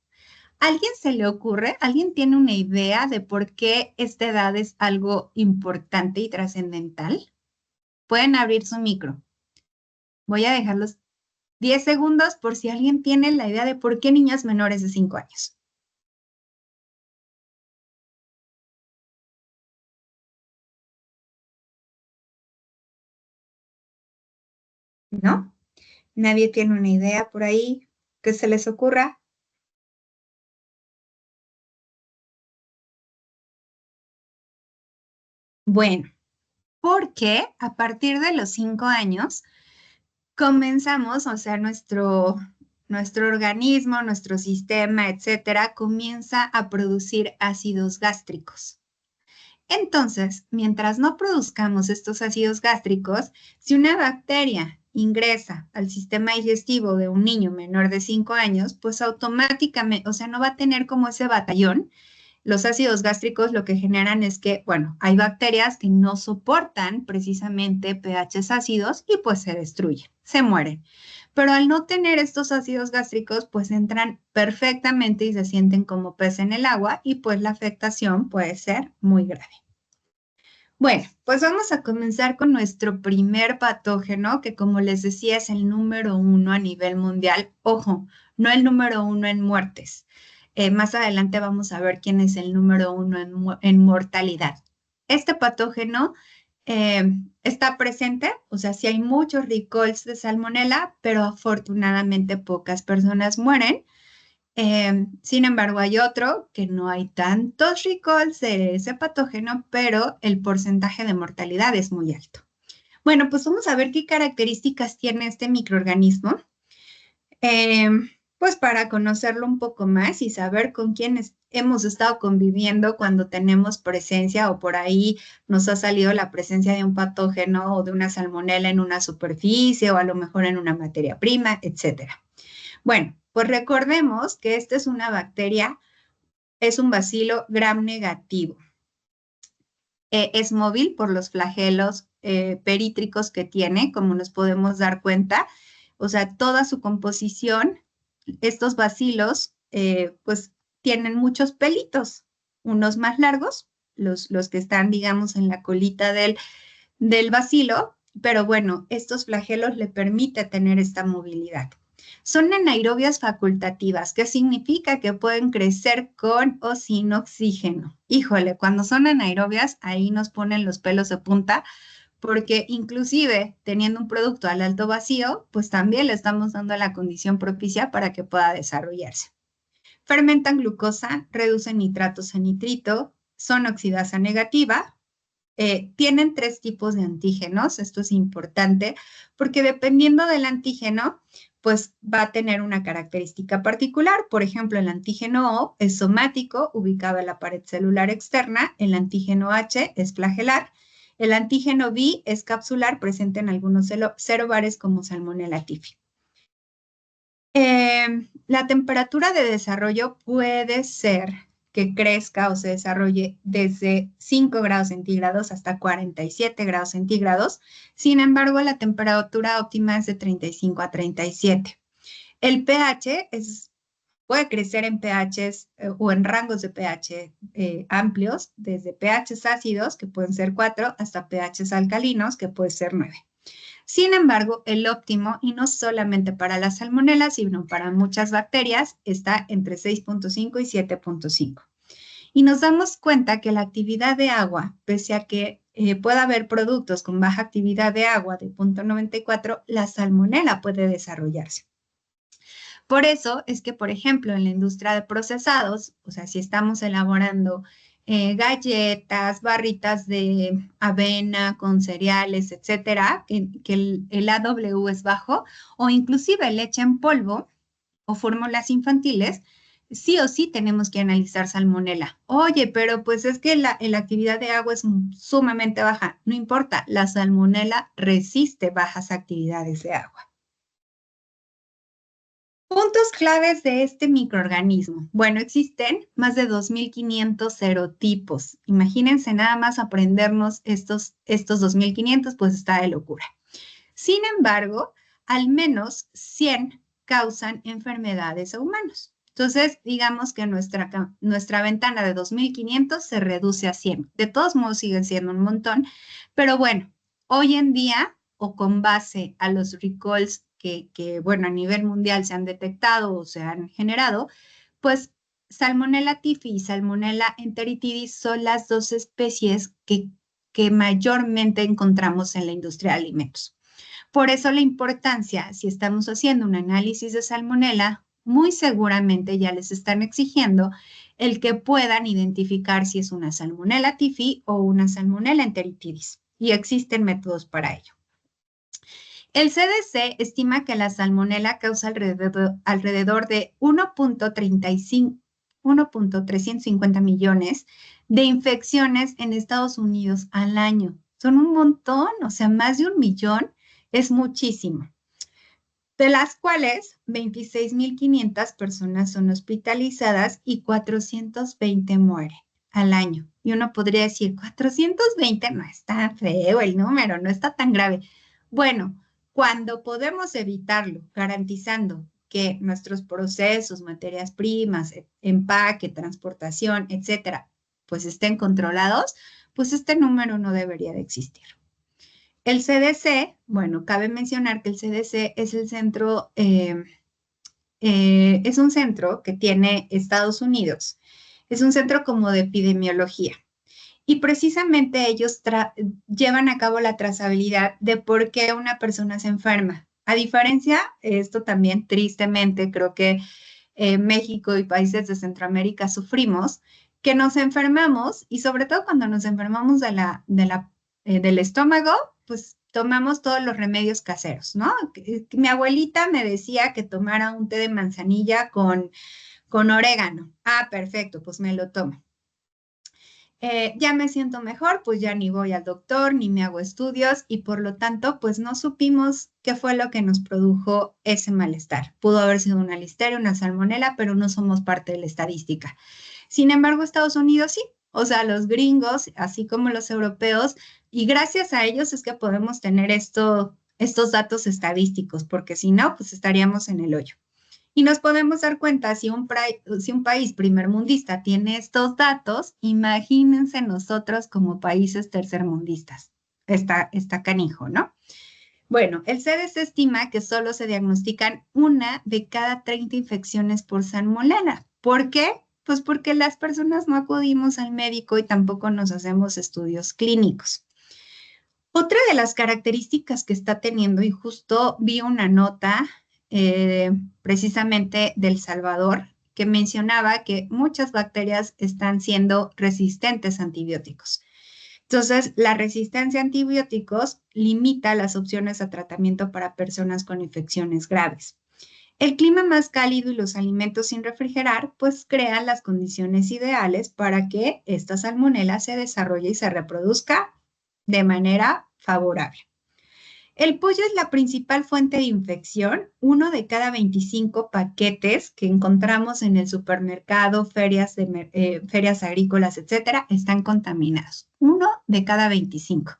¿Alguien se le ocurre? ¿Alguien tiene una idea de por qué esta edad es algo importante y trascendental? Pueden abrir su micro. Voy a dejarlos 10 segundos por si alguien tiene la idea de por qué niños menores de 5 años. ¿No? ¿Nadie tiene una idea por ahí que se les ocurra? Bueno, porque a partir de los 5 años comenzamos, o sea, nuestro organismo, nuestro sistema, etcétera, comienza a producir ácidos gástricos. Entonces, mientras no produzcamos estos ácidos gástricos, si una bacteria ingresa al sistema digestivo de un niño menor de 5 años, pues automáticamente, o sea, no va a tener como ese batallón. Los ácidos gástricos lo que generan es que, bueno, hay bacterias que no soportan precisamente pHs ácidos y pues se destruyen, se mueren. Pero al no tener estos ácidos gástricos, pues entran perfectamente y se sienten como pez en el agua y pues la afectación puede ser muy grave. Bueno, pues vamos a comenzar con nuestro primer patógeno, que como les decía es el número uno a nivel mundial. Ojo, no el número uno en muertes. Más adelante vamos a ver quién es el número uno en mortalidad. Este patógeno está presente, o sea, sí hay muchos recalls de salmonela, pero afortunadamente pocas personas mueren. Sin embargo, hay otro que no hay tantos recalls de ese patógeno, pero el porcentaje de mortalidad es muy alto. Bueno, pues vamos a ver qué características tiene este microorganismo, eh, pues para conocerlo un poco más y saber con quiénes hemos estado conviviendo cuando tenemos presencia o por ahí nos ha salido la presencia de un patógeno o de una salmonela en una superficie o a lo mejor en una materia prima, etcétera. Bueno, pues recordemos que esta es una bacteria, es un bacilo gram negativo. Es móvil por los flagelos perítricos que tiene, como nos podemos dar cuenta. O sea, toda su composición, estos bacilos, pues tienen muchos pelitos, unos más largos, los que están, digamos, en la colita del bacilo, pero bueno, estos flagelos le permiten tener esta movilidad. Son anaerobias facultativas, que significa que pueden crecer con o sin oxígeno. Híjole, cuando son anaerobias, ahí nos ponen los pelos de punta, porque inclusive teniendo un producto al alto vacío, pues también le estamos dando la condición propicia para que pueda desarrollarse. Fermentan glucosa, reducen nitratos a nitrito, son oxidasa negativa, tienen tres tipos de antígenos. Esto es importante porque dependiendo del antígeno, pues va a tener una característica particular. Por ejemplo, el antígeno O es somático, ubicado en la pared celular externa. El antígeno H es flagelar. El antígeno B es capsular, presente en algunos serobares como Salmonella typhi. La temperatura de desarrollo puede ser que crezca o se desarrolle desde 5 grados centígrados hasta 47 grados centígrados. Sin embargo, la temperatura óptima es de 35 a 37. El pH puede crecer en pHs o en rangos de pH amplios, desde pHs ácidos, que pueden ser 4, hasta pHs alcalinos, que puede ser 9. Sin embargo, el óptimo, y no solamente para la salmonela, sino para muchas bacterias, está entre 6.5 y 7.5. Y nos damos cuenta que la actividad de agua, pese a que pueda haber productos con baja actividad de agua de 0.94, la salmonela puede desarrollarse. Por eso es que, por ejemplo, en la industria de procesados, o sea, si estamos elaborando galletas, barritas de avena con cereales, etcétera, que el AW es bajo, o inclusive leche en polvo o fórmulas infantiles, sí o sí tenemos que analizar salmonela. Oye, pero pues es que la actividad de agua es sumamente baja. No importa, la salmonela resiste bajas actividades de agua. Puntos claves de este microorganismo. Bueno, existen más de 2.500 serotipos. Imagínense nada más aprendernos estos 2.500, pues está de locura. Sin embargo, al menos 100 causan enfermedades a humanos. Entonces, digamos que nuestra ventana de 2.500 se reduce a 100. De todos modos, siguen siendo un montón, pero bueno, hoy en día, o con base a los recalls bueno, a nivel mundial se han detectado o se han generado, pues Salmonella typhi y Salmonella enteritidis son las dos especies que mayormente encontramos en la industria de alimentos. Por eso la importancia, si estamos haciendo un análisis de salmonela, muy seguramente ya les están exigiendo el que puedan identificar si es una Salmonella typhi o una Salmonella enteritidis. Y existen métodos para ello. El CDC estima que la salmonela causa alrededor de 1.350 millones de infecciones en Estados Unidos al año. Son un montón, o sea, más de 1 millón es muchísimo. De las cuales 26.500 personas son hospitalizadas y 420 mueren al año. Y uno podría decir, 420 no es tan feo el número, no está tan grave. Bueno, cuando podemos evitarlo, garantizando que nuestros procesos, materias primas, empaque, transportación, etcétera, pues estén controlados, pues este número no debería de existir. El CDC, bueno, cabe mencionar que el CDC es el centro, es un centro que tiene Estados Unidos. Es un centro como de epidemiología. Y precisamente ellos llevan a cabo la trazabilidad de por qué una persona se enferma. A diferencia, esto también tristemente creo que México y países de Centroamérica sufrimos, que nos enfermamos y sobre todo cuando nos enfermamos del estómago, pues tomamos todos los remedios caseros, ¿no? Mi abuelita me decía que tomara un té de manzanilla con orégano. Ah, perfecto, pues me lo tomo. Ya me siento mejor, pues ya ni voy al doctor, ni me hago estudios y por lo tanto, pues no supimos qué fue lo que nos produjo ese malestar. Pudo haber sido una listeria, una salmonela, pero no somos parte de la estadística. Sin embargo, Estados Unidos sí, o sea, los gringos, así como los europeos, y gracias a ellos es que podemos tener estos datos estadísticos, porque si no, pues estaríamos en el hoyo. Y nos podemos dar cuenta, si un país primermundista tiene estos datos, imagínense nosotros como países tercermundistas. Está canijo, ¿no? Bueno, el CDC estima que solo se diagnostican 1 de cada 30 infecciones por salmonela. ¿Por qué? Pues porque las personas no acudimos al médico y tampoco nos hacemos estudios clínicos. Otra de las características que está teniendo, y justo vi una nota precisamente del Salvador, que mencionaba que muchas bacterias están siendo resistentes a antibióticos. Entonces, la resistencia a antibióticos limita las opciones a tratamiento para personas con infecciones graves. El clima más cálido y los alimentos sin refrigerar, pues crean las condiciones ideales para que esta salmonela se desarrolle y se reproduzca de manera favorable. El pollo es la principal fuente de infección. 1 de cada 25 paquetes que encontramos en el supermercado, ferias agrícolas, etcétera, están contaminados. 1 de cada 25.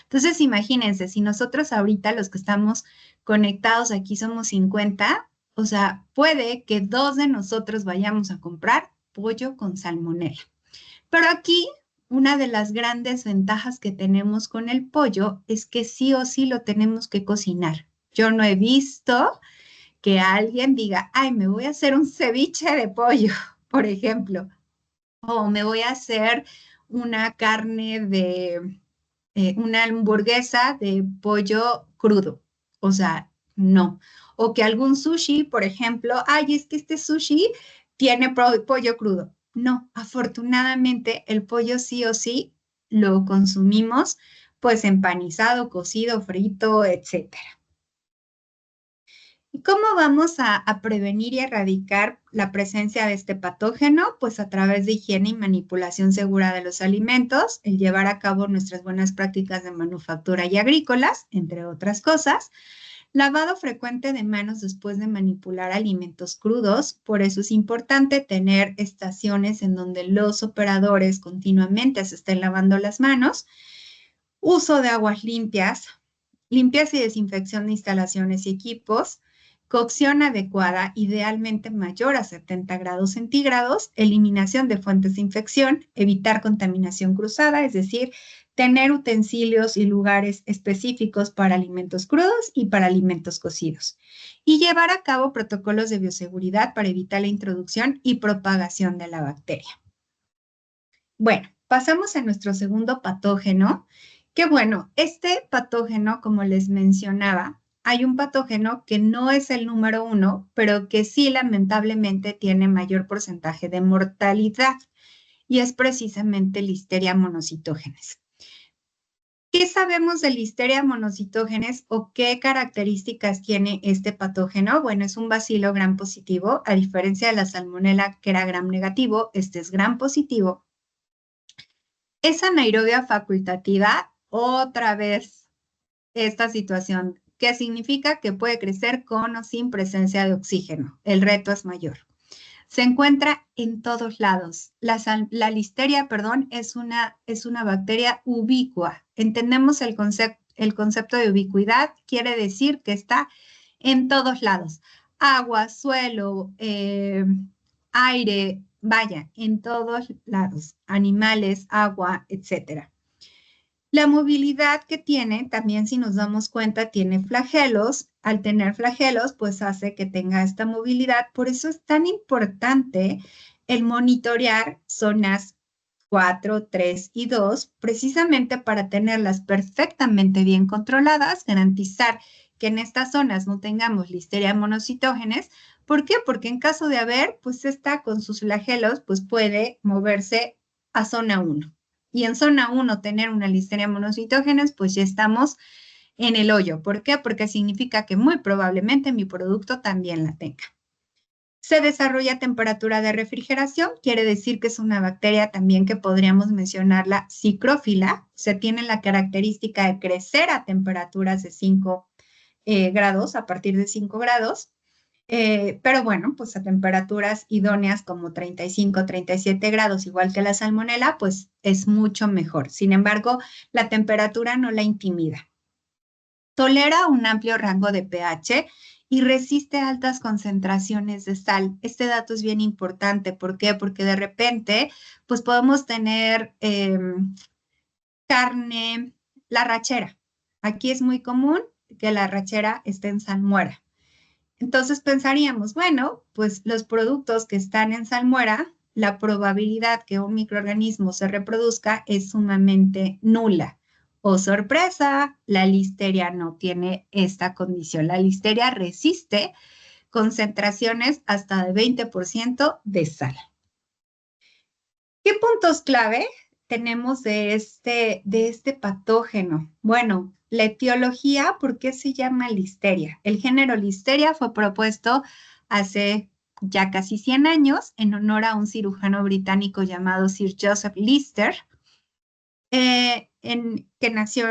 Entonces, imagínense, si nosotros ahorita los que estamos conectados aquí somos 50, o sea, puede que 2 de nosotros vayamos a comprar pollo con salmonela. Pero aquí una de las grandes ventajas que tenemos con el pollo es que sí o sí lo tenemos que cocinar. Yo no he visto que alguien diga, ay, me voy a hacer un ceviche de pollo, por ejemplo, o me voy a hacer una una hamburguesa de pollo crudo. O sea, no. O que algún sushi, por ejemplo, ay, es que este sushi tiene pollo crudo. No, afortunadamente el pollo sí o sí lo consumimos pues empanizado, cocido, frito, etcétera. ¿Y cómo vamos a prevenir y erradicar la presencia de este patógeno? Pues a través de higiene y manipulación segura de los alimentos, el llevar a cabo nuestras buenas prácticas de manufactura y agrícolas, entre otras cosas. Lavado frecuente de manos después de manipular alimentos crudos. Por eso es importante tener estaciones en donde los operadores continuamente se estén lavando las manos. Uso de aguas limpias y desinfección de instalaciones y equipos. Cocción adecuada, idealmente mayor a 70 grados centígrados, eliminación de fuentes de infección, evitar contaminación cruzada, es decir, tener utensilios y lugares específicos para alimentos crudos y para alimentos cocidos. Y llevar a cabo protocolos de bioseguridad para evitar la introducción y propagación de la bacteria. Bueno, pasamos a nuestro segundo patógeno, que bueno, este patógeno, como les mencionaba, hay un patógeno que no es el número 1, pero que sí lamentablemente tiene mayor porcentaje de mortalidad y es precisamente Listeria monocytogenes. ¿Qué sabemos de Listeria monocytogenes o qué características tiene este patógeno? Bueno, es un bacilo gram positivo, a diferencia de la salmonela que era gram negativo, este es gram positivo. Es anaerobia facultativa, otra vez esta situación, que significa que puede crecer con o sin presencia de oxígeno. El reto es mayor. Se encuentra en todos lados. La listeria, perdón, es una bacteria ubicua. Entendemos el concepto de ubicuidad, quiere decir que está en todos lados. Agua, suelo, aire, vaya, en todos lados. Animales, agua, etcétera. La movilidad que tiene, también si nos damos cuenta, tiene flagelos. Al tener flagelos, pues hace que tenga esta movilidad. Por eso es tan importante el monitorear zonas 4, 3 y 2, precisamente para tenerlas perfectamente bien controladas, garantizar que en estas zonas no tengamos Listeria monocitógenes. ¿Por qué? Porque en caso de haber, pues esta con sus flagelos, pues puede moverse a zona 1. Y en zona 1 tener una Listeria monocitógenes, pues ya estamos en el hoyo. ¿Por qué? Porque significa que muy probablemente mi producto también la tenga. Se desarrolla a temperatura de refrigeración, quiere decir que es una bacteria también que podríamos mencionarla cicrófila. Se tiene la característica de crecer a temperaturas de 5 grados, a partir de 5 grados. Pero bueno, pues a temperaturas idóneas como 35, 37 grados, igual que la salmonela, pues es mucho mejor. Sin embargo, la temperatura no la intimida. Tolera un amplio rango de pH y resiste altas concentraciones de sal. Este dato es bien importante. ¿Por qué? Porque de repente, pues podemos tener carne, la rachera. Aquí es muy común que la rachera esté en salmuera. Entonces pensaríamos, bueno, pues los productos que están en salmuera, la probabilidad que un microorganismo se reproduzca es sumamente nula. Oh, sorpresa, la listeria no tiene esta condición. La listeria resiste concentraciones hasta de 20% de sal. ¿Qué puntos clave tenemos de este patógeno? Bueno, la etiología, ¿por qué se llama listeria? El género listeria fue propuesto hace ya casi 100 años en honor a un cirujano británico llamado Sir Joseph Lister, que nació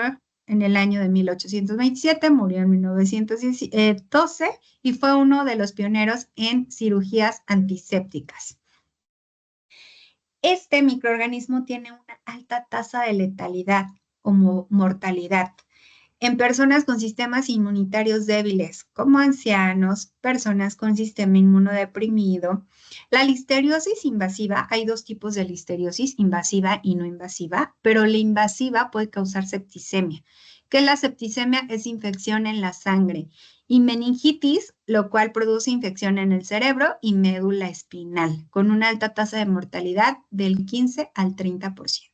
en el año de 1827, murió en 1912 y fue uno de los pioneros en cirugías antisépticas. Este microorganismo tiene una alta tasa de letalidad o mortalidad en personas con sistemas inmunitarios débiles, como ancianos, personas con sistema inmunodeprimido. La listeriosis invasiva, hay dos tipos de listeriosis, invasiva y no invasiva, pero la invasiva puede causar septicemia, que la septicemia es infección en la sangre, y meningitis, lo cual produce infección en el cerebro y médula espinal, con una alta tasa de mortalidad del 15 al 30%.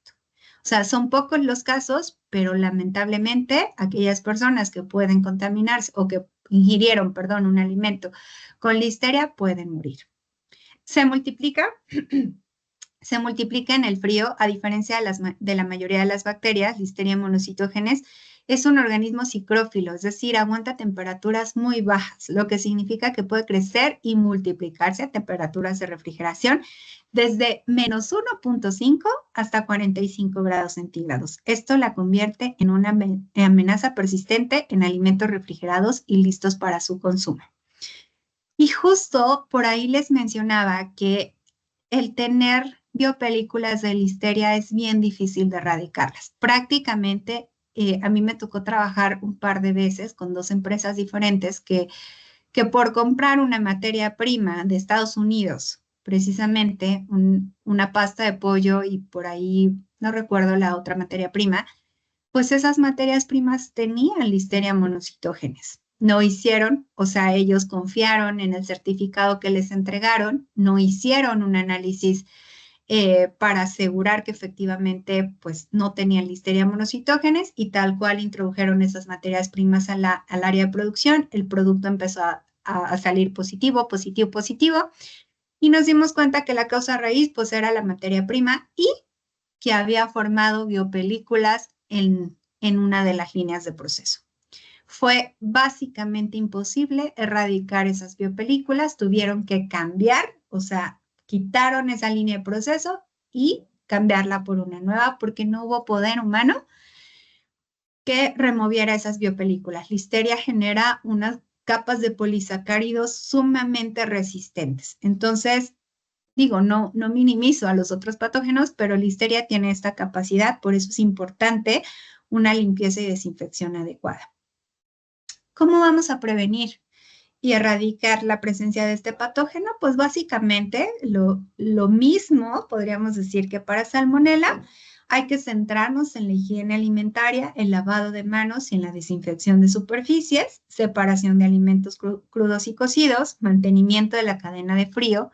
O sea, son pocos los casos, pero lamentablemente aquellas personas que pueden contaminarse o que ingirieron, perdón, un alimento con listeria pueden morir. Se multiplica, se multiplica en el frío, a diferencia de la mayoría de las bacterias. Listeria monocitógenes es un organismo cicrófilo, es decir, aguanta temperaturas muy bajas, lo que significa que puede crecer y multiplicarse a temperaturas de refrigeración desde menos 1.5 hasta 45 grados centígrados. Esto la convierte en una amenaza persistente en alimentos refrigerados y listos para su consumo. Y justo por ahí les mencionaba que el tener biopelículas de listeria es bien difícil de erradicarlas. Prácticamente a mí me tocó trabajar un par de veces con dos empresas diferentes que por comprar una materia prima de Estados Unidos, precisamente una pasta de pollo y por ahí no recuerdo la otra materia prima, pues esas materias primas tenían listeria monocitógenes. No hicieron, o sea, ellos confiaron en el certificado que les entregaron, no hicieron un análisis para asegurar que efectivamente pues no tenían listeria monocitógenes y tal cual introdujeron esas materias primas al área de producción, el producto empezó a salir positivo, positivo, positivo y nos dimos cuenta que la causa raíz pues era la materia prima y que había formado biopelículas en una de las líneas de proceso. Fue básicamente imposible erradicar esas biopelículas, tuvieron que cambiar, o sea, quitaron esa línea de proceso y cambiarla por una nueva porque no hubo poder humano que removiera esas biopelículas. Listeria genera unas capas de polisacáridos sumamente resistentes. Entonces, digo, no minimizo a los otros patógenos, pero Listeria tiene esta capacidad, por eso es importante una limpieza y desinfección adecuada. ¿Cómo vamos a prevenir y erradicar la presencia de este patógeno? Pues básicamente lo mismo podríamos decir que para Salmonella. Hay que centrarnos en la higiene alimentaria, el lavado de manos y en la desinfección de superficies, separación de alimentos crudos y cocidos, mantenimiento de la cadena de frío,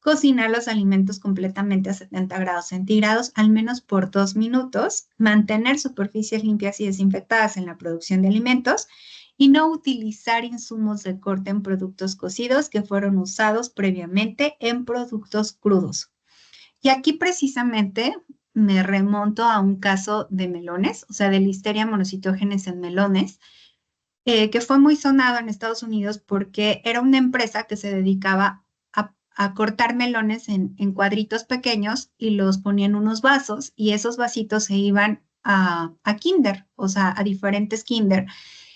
cocinar los alimentos completamente a 70 grados centígrados, al menos por 2 minutos, mantener superficies limpias y desinfectadas en la producción de alimentos y no utilizar insumos de corte en productos cocidos que fueron usados previamente en productos crudos. Y aquí precisamente me remonto a un caso de melones, o sea, de Listeria monocytogenes en melones, que fue muy sonado en Estados Unidos porque era una empresa que se dedicaba a cortar melones en cuadritos pequeños y los ponía en unos vasos y esos vasitos se iban a kinder, o sea, a diferentes kinder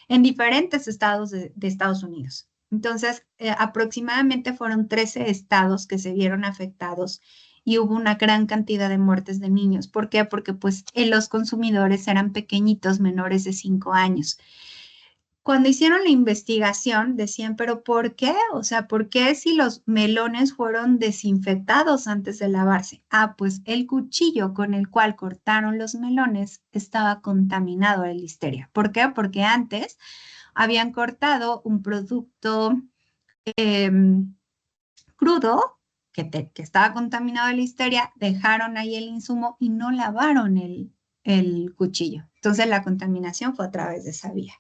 en diferentes estados de Estados Unidos. Entonces, aproximadamente fueron 13 estados que se vieron afectados y hubo una gran cantidad de muertes de niños. ¿Por qué? Porque pues los consumidores eran pequeñitos, menores de 5 años. Cuando hicieron la investigación decían, pero ¿por qué? O sea, ¿por qué si los melones fueron desinfectados antes de lavarse? Ah, pues el cuchillo con el cual cortaron los melones estaba contaminado de listeria. ¿Por qué? Porque antes habían cortado un producto crudo que estaba contaminado de listeria, dejaron ahí el insumo y no lavaron el cuchillo. Entonces la contaminación fue a través de esa vía.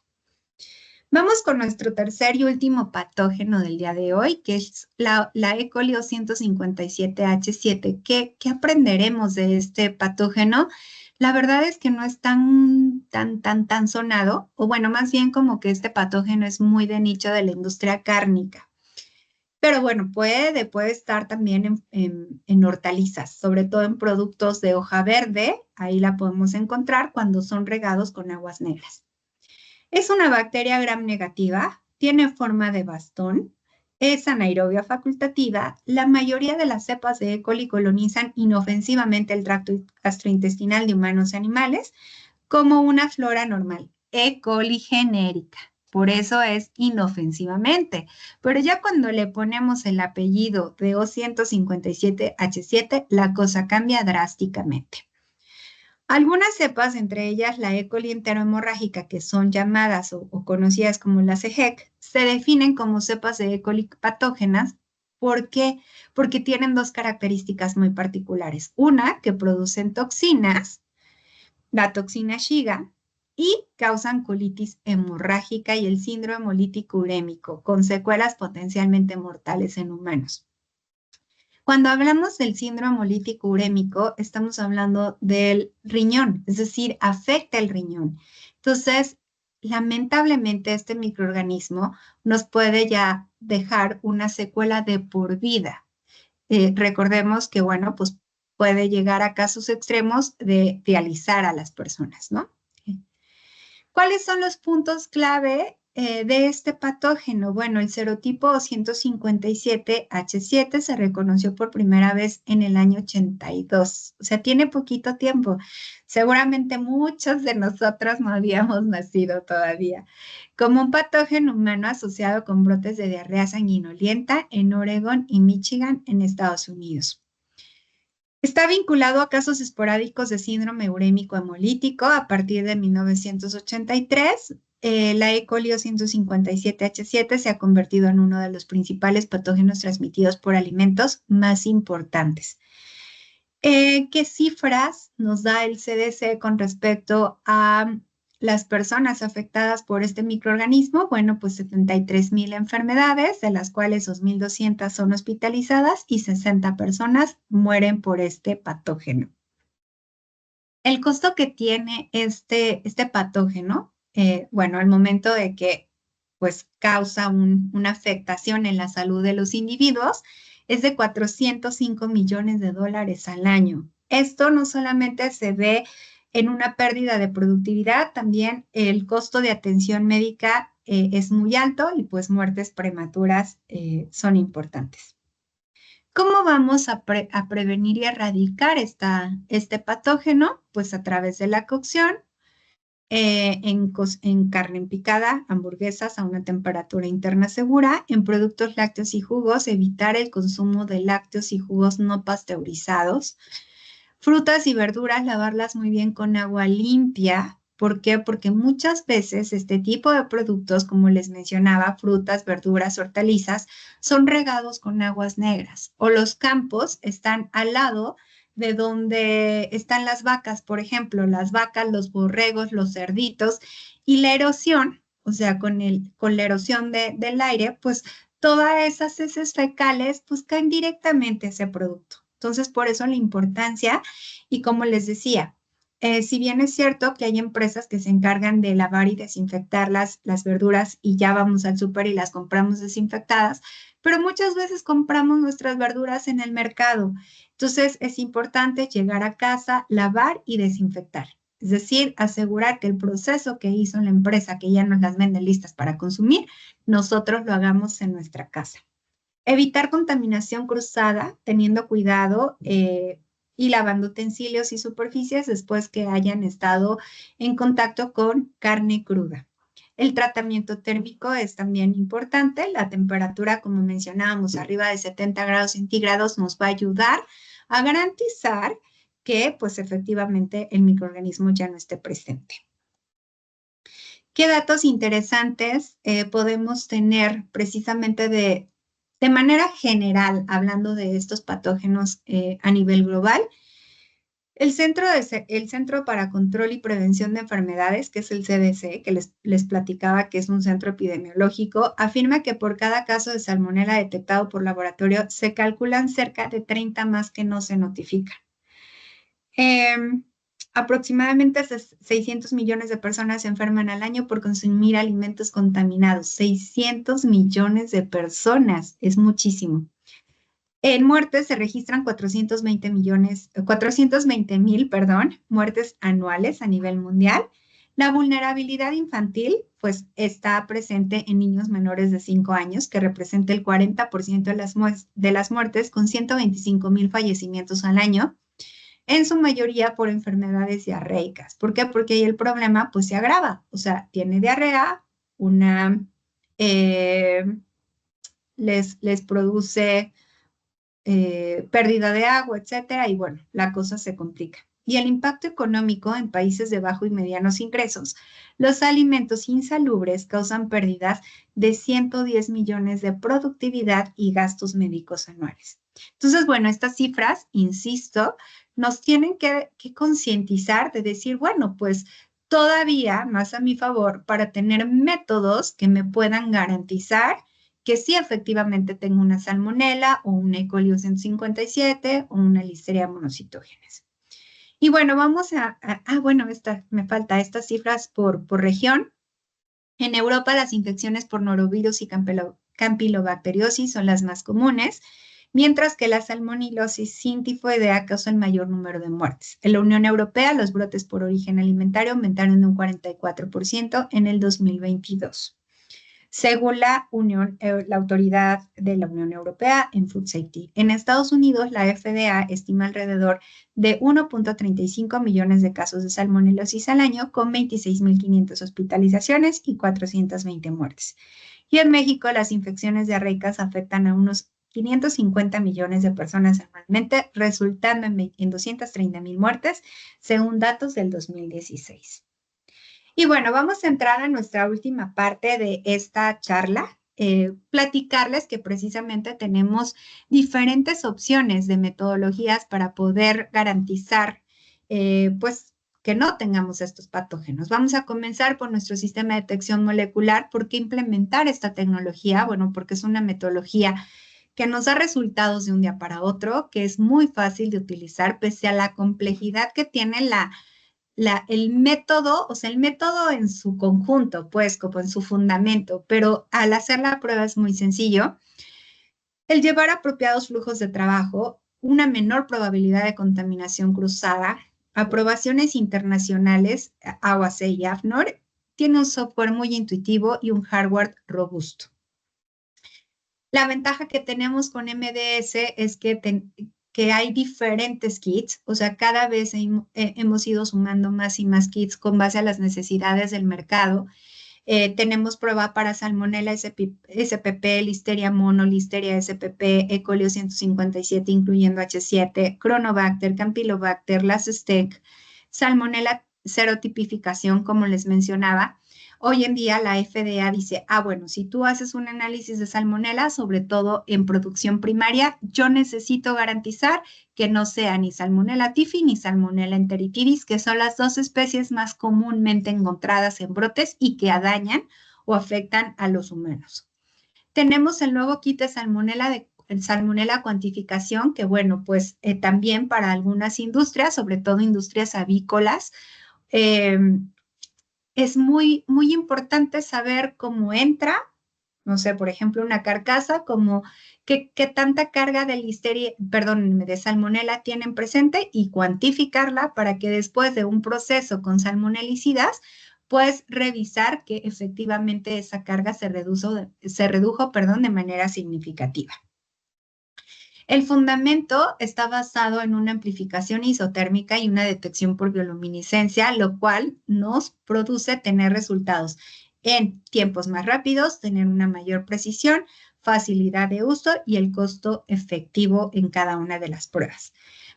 Vamos con nuestro tercer y último patógeno del día de hoy, que es la E. coli 257H7. ¿Qué aprenderemos de este patógeno? La verdad es que no es tan sonado, o bueno, más bien como que este patógeno es muy de nicho de la industria cárnica. Pero bueno, puede estar también en hortalizas, sobre todo en productos de hoja verde. Ahí la podemos encontrar cuando son regados con aguas negras. Es una bacteria gram negativa, tiene forma de bastón, es anaerobia facultativa. La mayoría de las cepas de E. coli colonizan inofensivamente el tracto gastrointestinal de humanos y animales como una flora normal, E. coli genérica. Por eso es inofensivamente. Pero ya cuando le ponemos el apellido de O157H7, la cosa cambia drásticamente. Algunas cepas, entre ellas la E. coli enterohemorrágica, que son llamadas o conocidas como las EHEC, se definen como cepas de E. coli patógenas. ¿Por qué? Porque tienen dos características muy particulares. Una, que producen toxinas, la toxina Shiga, y causan colitis hemorrágica y el síndrome hemolítico urémico, con secuelas potencialmente mortales en humanos. Cuando hablamos del síndrome hemolítico urémico, estamos hablando del riñón, es decir, afecta el riñón. Entonces, lamentablemente, este microorganismo nos puede ya dejar una secuela de por vida. Recordemos que, bueno, pues puede llegar a casos extremos de dializar a las personas, ¿no? ¿Cuáles son los puntos clave de este patógeno? Bueno, el serotipo 257H7 se reconoció por primera vez en el año 82, o sea, tiene poquito tiempo. Seguramente muchos de nosotros no habíamos nacido todavía. Como un patógeno humano asociado con brotes de diarrea sanguinolenta en Oregon y Michigan en Estados Unidos. Está vinculado a casos esporádicos de síndrome urémico hemolítico a partir de 1983. La E. coli 157H7 se ha convertido en uno de los principales patógenos transmitidos por alimentos más importantes. ¿Qué cifras nos da el CDC con respecto a las personas afectadas por este microorganismo? Bueno, pues 73,000 enfermedades, de las cuales 2,200 son hospitalizadas y 60 personas mueren por este patógeno. El costo que tiene este patógeno, bueno, al momento de que pues causa una afectación en la salud de los individuos, es de $405 millones al año. Esto no solamente se ve en una pérdida de productividad, también el costo de atención médica es muy alto y pues muertes prematuras son importantes. ¿Cómo vamos a prevenir y erradicar este patógeno? Pues a través de la cocción, en carne picada, hamburguesas a una temperatura interna segura, en productos lácteos y jugos, evitar el consumo de lácteos y jugos no pasteurizados, Frutas y verduras, lavarlas muy bien con agua limpia. ¿Por qué? Porque muchas veces este tipo de productos, como les mencionaba, frutas, verduras, hortalizas, son regados con aguas negras o los campos están al lado de donde están las vacas, por ejemplo, las vacas, los borregos, los cerditos y la erosión, o sea, con la erosión del aire, pues todas esas heces fecales pues caen directamente a ese producto. Entonces, por eso la importancia y como les decía, si bien es cierto que hay empresas que se encargan de lavar y desinfectar las verduras y ya vamos al súper y las compramos desinfectadas, pero muchas veces compramos nuestras verduras en el mercado. Entonces es importante llegar a casa, lavar y desinfectar. Es decir, asegurar que el proceso que hizo la empresa que ya nos las vende listas para consumir, nosotros lo hagamos en nuestra casa. Evitar contaminación cruzada, teniendo cuidado y lavando utensilios y superficies después que hayan estado en contacto con carne cruda. El tratamiento térmico es también importante. La temperatura, como mencionábamos, arriba de 70 grados centígrados nos va a ayudar a garantizar que, pues, efectivamente el microorganismo ya no esté presente. ¿Qué datos interesantes podemos tener precisamente de manera general, hablando de estos patógenos a nivel global? El Centro para Control y Prevención de Enfermedades, que es el CDC, que les platicaba que es un centro epidemiológico, afirma que por cada caso de salmonela detectado por laboratorio se calculan cerca de 30 más que no se notifican. Aproximadamente 600 millones de personas se enferman al año por consumir alimentos contaminados. 600 millones de personas, es muchísimo. En muertes se registran 420 mil, muertes anuales a nivel mundial. La vulnerabilidad infantil, pues, está presente en niños menores de 5 años, que representa el 40% de las muertes, con 125,000 fallecimientos al año, en su mayoría por enfermedades diarreicas. ¿Por qué? Porque ahí el problema, pues, se agrava. O sea, tiene diarrea, eh, les produce pérdida de agua, etcétera, y bueno, la cosa se complica. Y el impacto económico en países de bajo y medianos ingresos. Los alimentos insalubres causan pérdidas de 110 millones de productividad y gastos médicos anuales. Entonces, bueno, estas cifras, insisto, nos tienen que concientizar de decir, bueno, pues todavía más a mi favor para tener métodos que me puedan garantizar que sí efectivamente tengo una salmonela o un E. coli 157 o una listeria monocitógenes. Y bueno, vamos bueno, me falta estas cifras por región. En Europa las infecciones por norovirus y campylobacteriosis son las más comunes, mientras que la salmonilosis sintifoidea causa el mayor número de muertes. En la Unión Europea, los brotes por origen alimentario aumentaron de un 44% en el 2022. Según la Autoridad de la Unión Europea en Food Safety. En Estados Unidos, la FDA estima alrededor de 1.35 millones de casos de salmonelosis al año, con 26,500 hospitalizaciones y 420 muertes. Y en México, las infecciones diarreicas afectan a unos 550 millones de personas anualmente, resultando en 230,000 muertes, según datos del 2016. Y bueno, vamos a entrar a nuestra última parte de esta charla, platicarles que precisamente tenemos diferentes opciones de metodologías para poder garantizar, pues, que no tengamos estos patógenos. Vamos a comenzar por nuestro sistema de detección molecular. ¿Por qué implementar esta tecnología? Bueno, porque es una metodología que nos da resultados de un día para otro, que es muy fácil de utilizar, pese a la complejidad que tiene el método, o sea, el método en su conjunto, pues, como en su fundamento, pero al hacer la prueba es muy sencillo. El llevar apropiados flujos de trabajo, una menor probabilidad de contaminación cruzada, aprobaciones internacionales, AOAC y AFNOR, tiene un software muy intuitivo y un hardware robusto. La ventaja que tenemos con MDS es que hay diferentes kits, o sea, cada vez hemos ido sumando más y más kits con base a las necesidades del mercado. Tenemos prueba para Salmonella SPP, Listeria mono, Listeria SPP, E. coli 157, incluyendo H7, Cronobacter, Campylobacter, Lacestec, Salmonella serotipificación, como les mencionaba. Hoy en día la FDA dice, bueno, si tú haces un análisis de Salmonella, sobre todo en producción primaria, yo necesito garantizar que no sea ni Salmonella typhi ni Salmonella enteritidis, que son las dos especies más comúnmente encontradas en brotes y que dañan o afectan a los humanos. Tenemos el nuevo kit de Salmonella cuantificación, que bueno, pues también para algunas industrias, sobre todo industrias avícolas, es muy, muy importante saber cómo entra, no sé, por ejemplo, una carcasa, como qué tanta carga de listeria, perdón, de salmonela tienen presente y cuantificarla para que después de un proceso con salmonelicidas, pues revisar que efectivamente esa carga se redujo, perdón, de manera significativa. El fundamento está basado en una amplificación isotérmica y una detección por bioluminiscencia, lo cual nos produce tener resultados en tiempos más rápidos, tener una mayor precisión, facilidad de uso y el costo efectivo en cada una de las pruebas.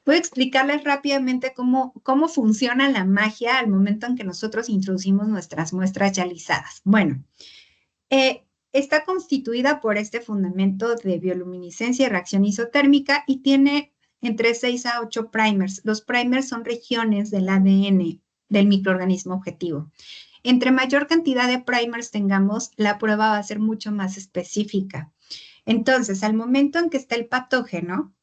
Voy a explicarles rápidamente cómo funciona la magia al momento en que nosotros introducimos nuestras muestras ya lisadas. Bueno, está constituida por este fundamento de bioluminiscencia y reacción isotérmica y tiene entre 6 a 8 primers. Los primers son regiones del ADN del microorganismo objetivo. Entre mayor cantidad de primers tengamos, la prueba va a ser mucho más específica. Entonces, al momento en que está el patógeno,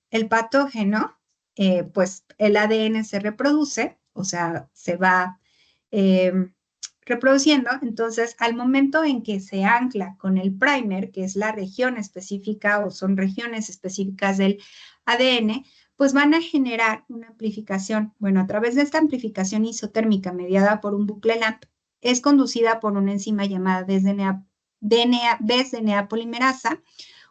pues el ADN se reproduce, o sea, se va reproduciendo. Entonces, al momento en que se ancla con el primer, que es la región específica o son regiones específicas del ADN, pues van a generar una amplificación. Bueno, a través de esta amplificación isotérmica mediada por un bucle LAMP, es conducida por una enzima llamada BES-DNA polimerasa,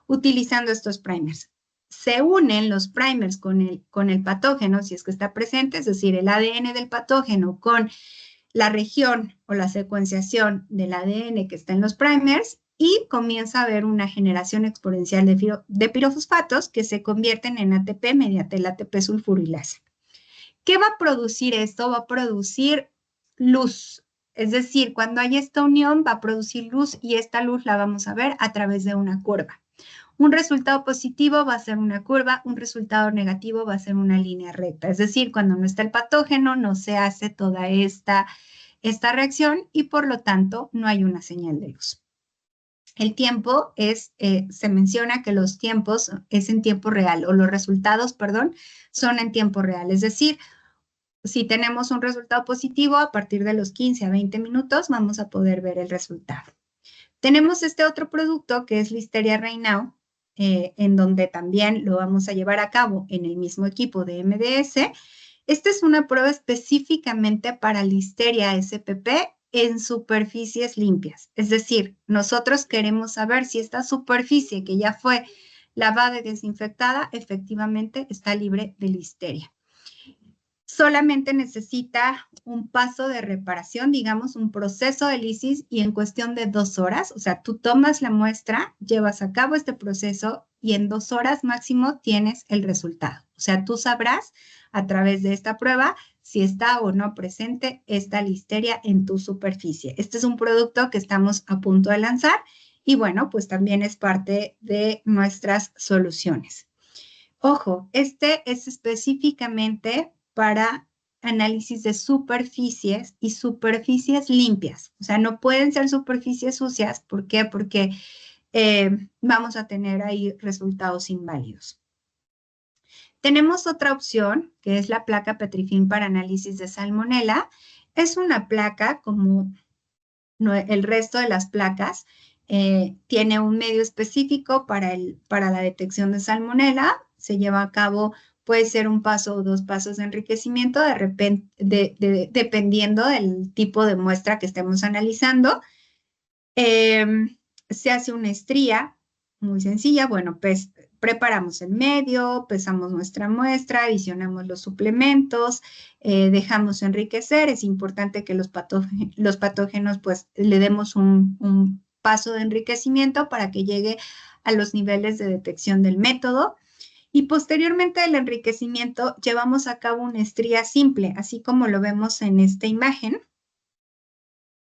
utilizando estos primers. Se unen los primers con el patógeno, si es que está presente, es decir, el ADN del patógeno con la región o la secuenciación del ADN que está en los primers y comienza a haber una generación exponencial de pirofosfatos que se convierten en ATP mediante la ATP sulfurilasa. ¿Qué va a producir esto? Va a producir luz. Es decir, cuando hay esta unión va a producir luz y esta luz la vamos a ver a través de una curva. Un resultado positivo va a ser una curva, un resultado negativo va a ser una línea recta. Es decir, cuando no está el patógeno, no se hace toda esta reacción y por lo tanto no hay una señal de luz. El tiempo se menciona que los tiempos es en tiempo real o los resultados, perdón, son en tiempo real. Es decir, si tenemos un resultado positivo, a partir de los 15 a 20 minutos vamos a poder ver el resultado. Tenemos este otro producto que es Listeria Reinau, en donde también lo vamos a llevar a cabo en el mismo equipo de MDS. Esta es una prueba específicamente para Listeria SPP en superficies limpias. Es decir, nosotros queremos saber si esta superficie que ya fue lavada y desinfectada efectivamente está libre de Listeria. Solamente necesita un paso de reparación, digamos, un proceso de lisis y en cuestión de 2 horas, o sea, tú tomas la muestra, llevas a cabo este proceso y en 2 horas máximo tienes el resultado. O sea, tú sabrás a través de esta prueba si está o no presente esta listeria en tu superficie. Este es un producto que estamos a punto de lanzar y bueno, pues también es parte de nuestras soluciones. Ojo, este es específicamente para análisis de superficies y superficies limpias. O sea, no pueden ser superficies sucias. ¿Por qué? Porque vamos a tener ahí resultados inválidos. Tenemos otra opción, que es la placa Petrifilm para análisis de salmonela. Es una placa como el resto de las placas. Tiene un medio específico para la detección de salmonela. Se lleva a cabo, puede ser un paso o 2 pasos de enriquecimiento, dependiendo del tipo de muestra que estemos analizando. Se hace una estría muy sencilla. Bueno, pues preparamos el medio, pesamos nuestra muestra, adicionamos los suplementos, dejamos enriquecer. Es importante que los patógenos pues le demos un paso de enriquecimiento para que llegue a los niveles de detección del método. Y posteriormente al enriquecimiento llevamos a cabo una estría simple, así como lo vemos en esta imagen.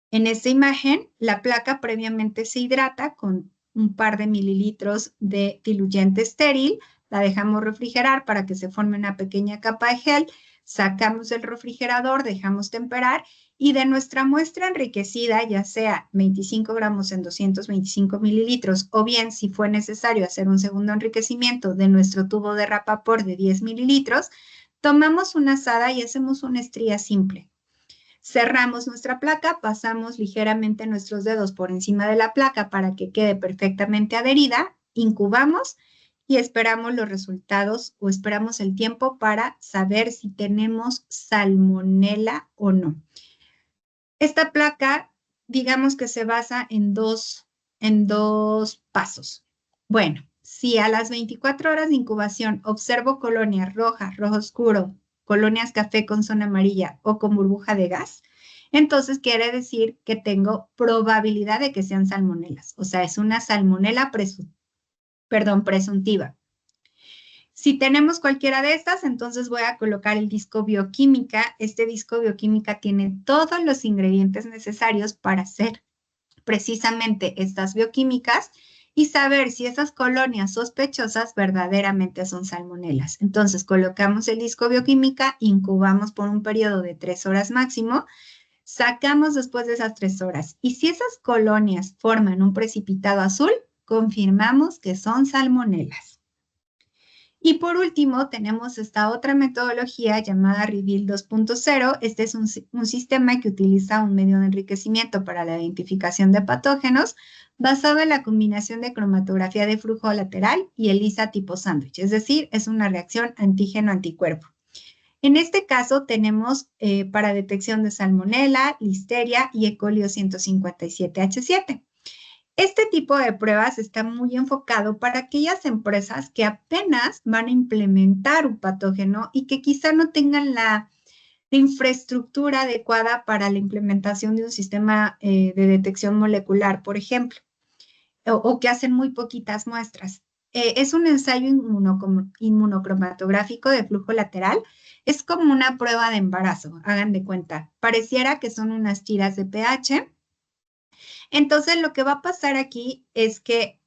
En esta imagen, la placa previamente se hidrata con un par de mililitros de diluyente estéril, la dejamos refrigerar para que se forme una pequeña capa de gel, sacamos del refrigerador, dejamos temperar y de nuestra muestra enriquecida, ya sea 25 gramos en 225 mililitros o bien si fue necesario hacer un segundo enriquecimiento de nuestro tubo de Rapaport de 10 mililitros, tomamos una azada y hacemos una estría simple. Cerramos nuestra placa, pasamos ligeramente nuestros dedos por encima de la placa para que quede perfectamente adherida, incubamos y esperamos los resultados o esperamos el tiempo para saber si tenemos salmonela o no. Esta placa, digamos que se basa en dos pasos. Bueno, si a las 24 horas de incubación observo colonias roja, rojo oscuro, colonias café con zona amarilla o con burbuja de gas, entonces quiere decir que tengo probabilidad de que sean salmonelas. O sea, es una salmonela presuntiva. Si tenemos cualquiera de estas, entonces voy a colocar el disco bioquímica. Este disco bioquímica tiene todos los ingredientes necesarios para hacer precisamente estas bioquímicas y saber si esas colonias sospechosas verdaderamente son salmonelas. Entonces colocamos el disco bioquímica, incubamos por un periodo de 3 horas máximo, sacamos después de esas 3 horas y si esas colonias forman un precipitado azul, confirmamos que son salmonelas. Y por último, tenemos esta otra metodología llamada Reveal 2.0. Este es un sistema que utiliza un medio de enriquecimiento para la identificación de patógenos basado en la combinación de cromatografía de flujo lateral y ELISA tipo sándwich, es decir, es una reacción antígeno-anticuerpo. En este caso tenemos para detección de salmonela, listeria y E. coli 157H7. Este tipo de pruebas está muy enfocado para aquellas empresas que apenas van a implementar un patógeno y que quizá no tengan la infraestructura adecuada para la implementación de un sistema de detección molecular, por ejemplo, o que hacen muy poquitas muestras. Es un ensayo inmunocromatográfico de flujo lateral. Es como una prueba de embarazo, hagan de cuenta. Pareciera que son unas tiras de pH. Entonces, lo que va a pasar aquí es que,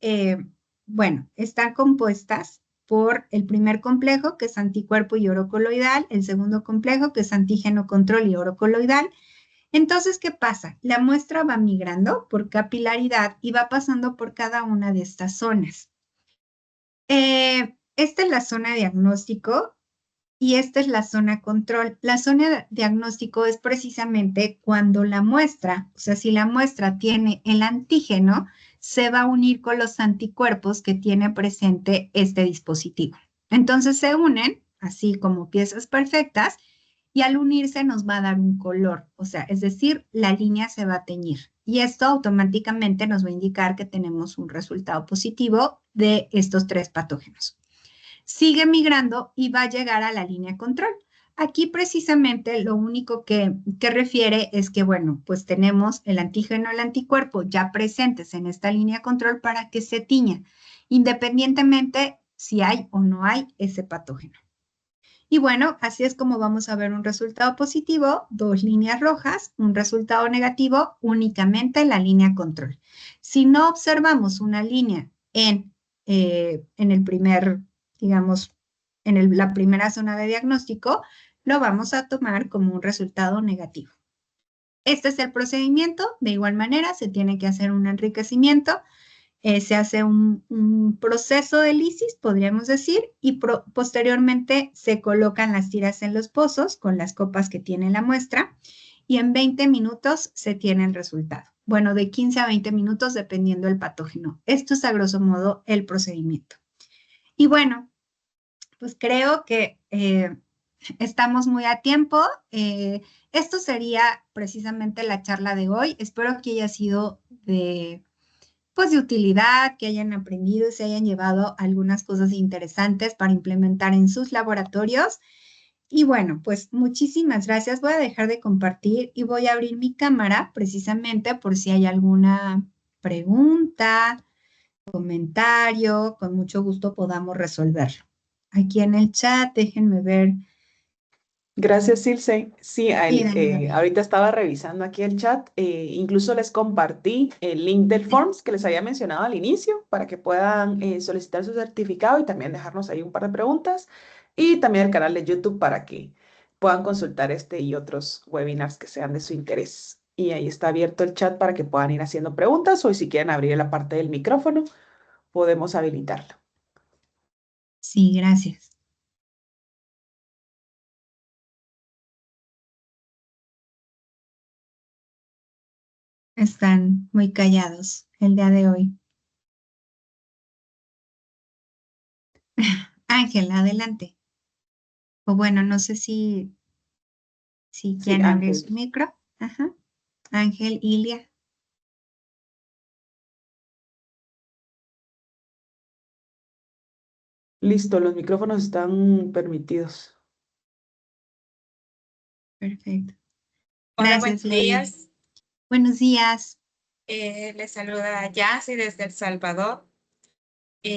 bueno, están compuestas por el primer complejo, que es anticuerpo y oro coloidal, el segundo complejo, que es antígeno control y oro coloidal. Entonces, ¿qué pasa? La muestra va migrando por capilaridad y va pasando por cada una de estas zonas. Esta es la zona de diagnóstico y esta es la zona control. La zona de diagnóstico es precisamente cuando la muestra, o sea, si la muestra tiene el antígeno, se va a unir con los anticuerpos que tiene presente este dispositivo. Entonces se unen, así como piezas perfectas, y al unirse nos va a dar un color, o sea, es decir, la línea se va a teñir. Y esto automáticamente nos va a indicar que tenemos un resultado positivo de estos 3 patógenos. Sigue migrando y va a llegar a la línea control. Aquí precisamente lo único que refiere es que, bueno, pues tenemos el antígeno y el anticuerpo ya presentes en esta línea control para que se tiña, independientemente si hay o no hay ese patógeno. Y bueno, así es como vamos a ver un resultado positivo, 2 líneas rojas, un resultado negativo, únicamente la línea control. Si no observamos una línea en el primer, digamos, en la primera zona de diagnóstico, lo vamos a tomar como un resultado negativo. Este es el procedimiento. De igual manera, se tiene que hacer un enriquecimiento. Se hace un proceso de lisis, podríamos decir, y posteriormente se colocan las tiras en los pozos con las copas que tiene la muestra y en 20 minutos se tiene el resultado. Bueno, de 15 a 20 minutos dependiendo del patógeno. Esto es a grosso modo el procedimiento. Y bueno, pues creo que estamos muy a tiempo. Esto sería precisamente la charla de hoy. Espero que haya sido de pues de utilidad, que hayan aprendido y se hayan llevado algunas cosas interesantes para implementar en sus laboratorios. Y bueno, pues muchísimas gracias. Voy a dejar de compartir y voy a abrir mi cámara precisamente por si hay alguna pregunta, comentario, con mucho gusto podamos resolverlo. Aquí en el chat, déjenme ver. Gracias, Ilse. Sí, Sí, Dani. ahorita estaba revisando aquí el chat. Incluso les compartí el link del Forms que les había mencionado al inicio para que puedan solicitar su certificado y también dejarnos ahí un par de preguntas. Y también el canal de YouTube para que puedan consultar este y otros webinars que sean de su interés. Y ahí está abierto el chat para que puedan ir haciendo preguntas o si quieren abrir la parte del micrófono, podemos habilitarlo. Sí, gracias. Están muy callados el día de hoy. Ángel, adelante. O bueno, no sé si Sí, quieren abrir su Ángel. micro. Ajá. Ángel, Ilia. Listo, los micrófonos están permitidos. Perfecto. Hola, Gracias, buenos Leila. días. Buenos días. Les saluda Yancy desde El Salvador.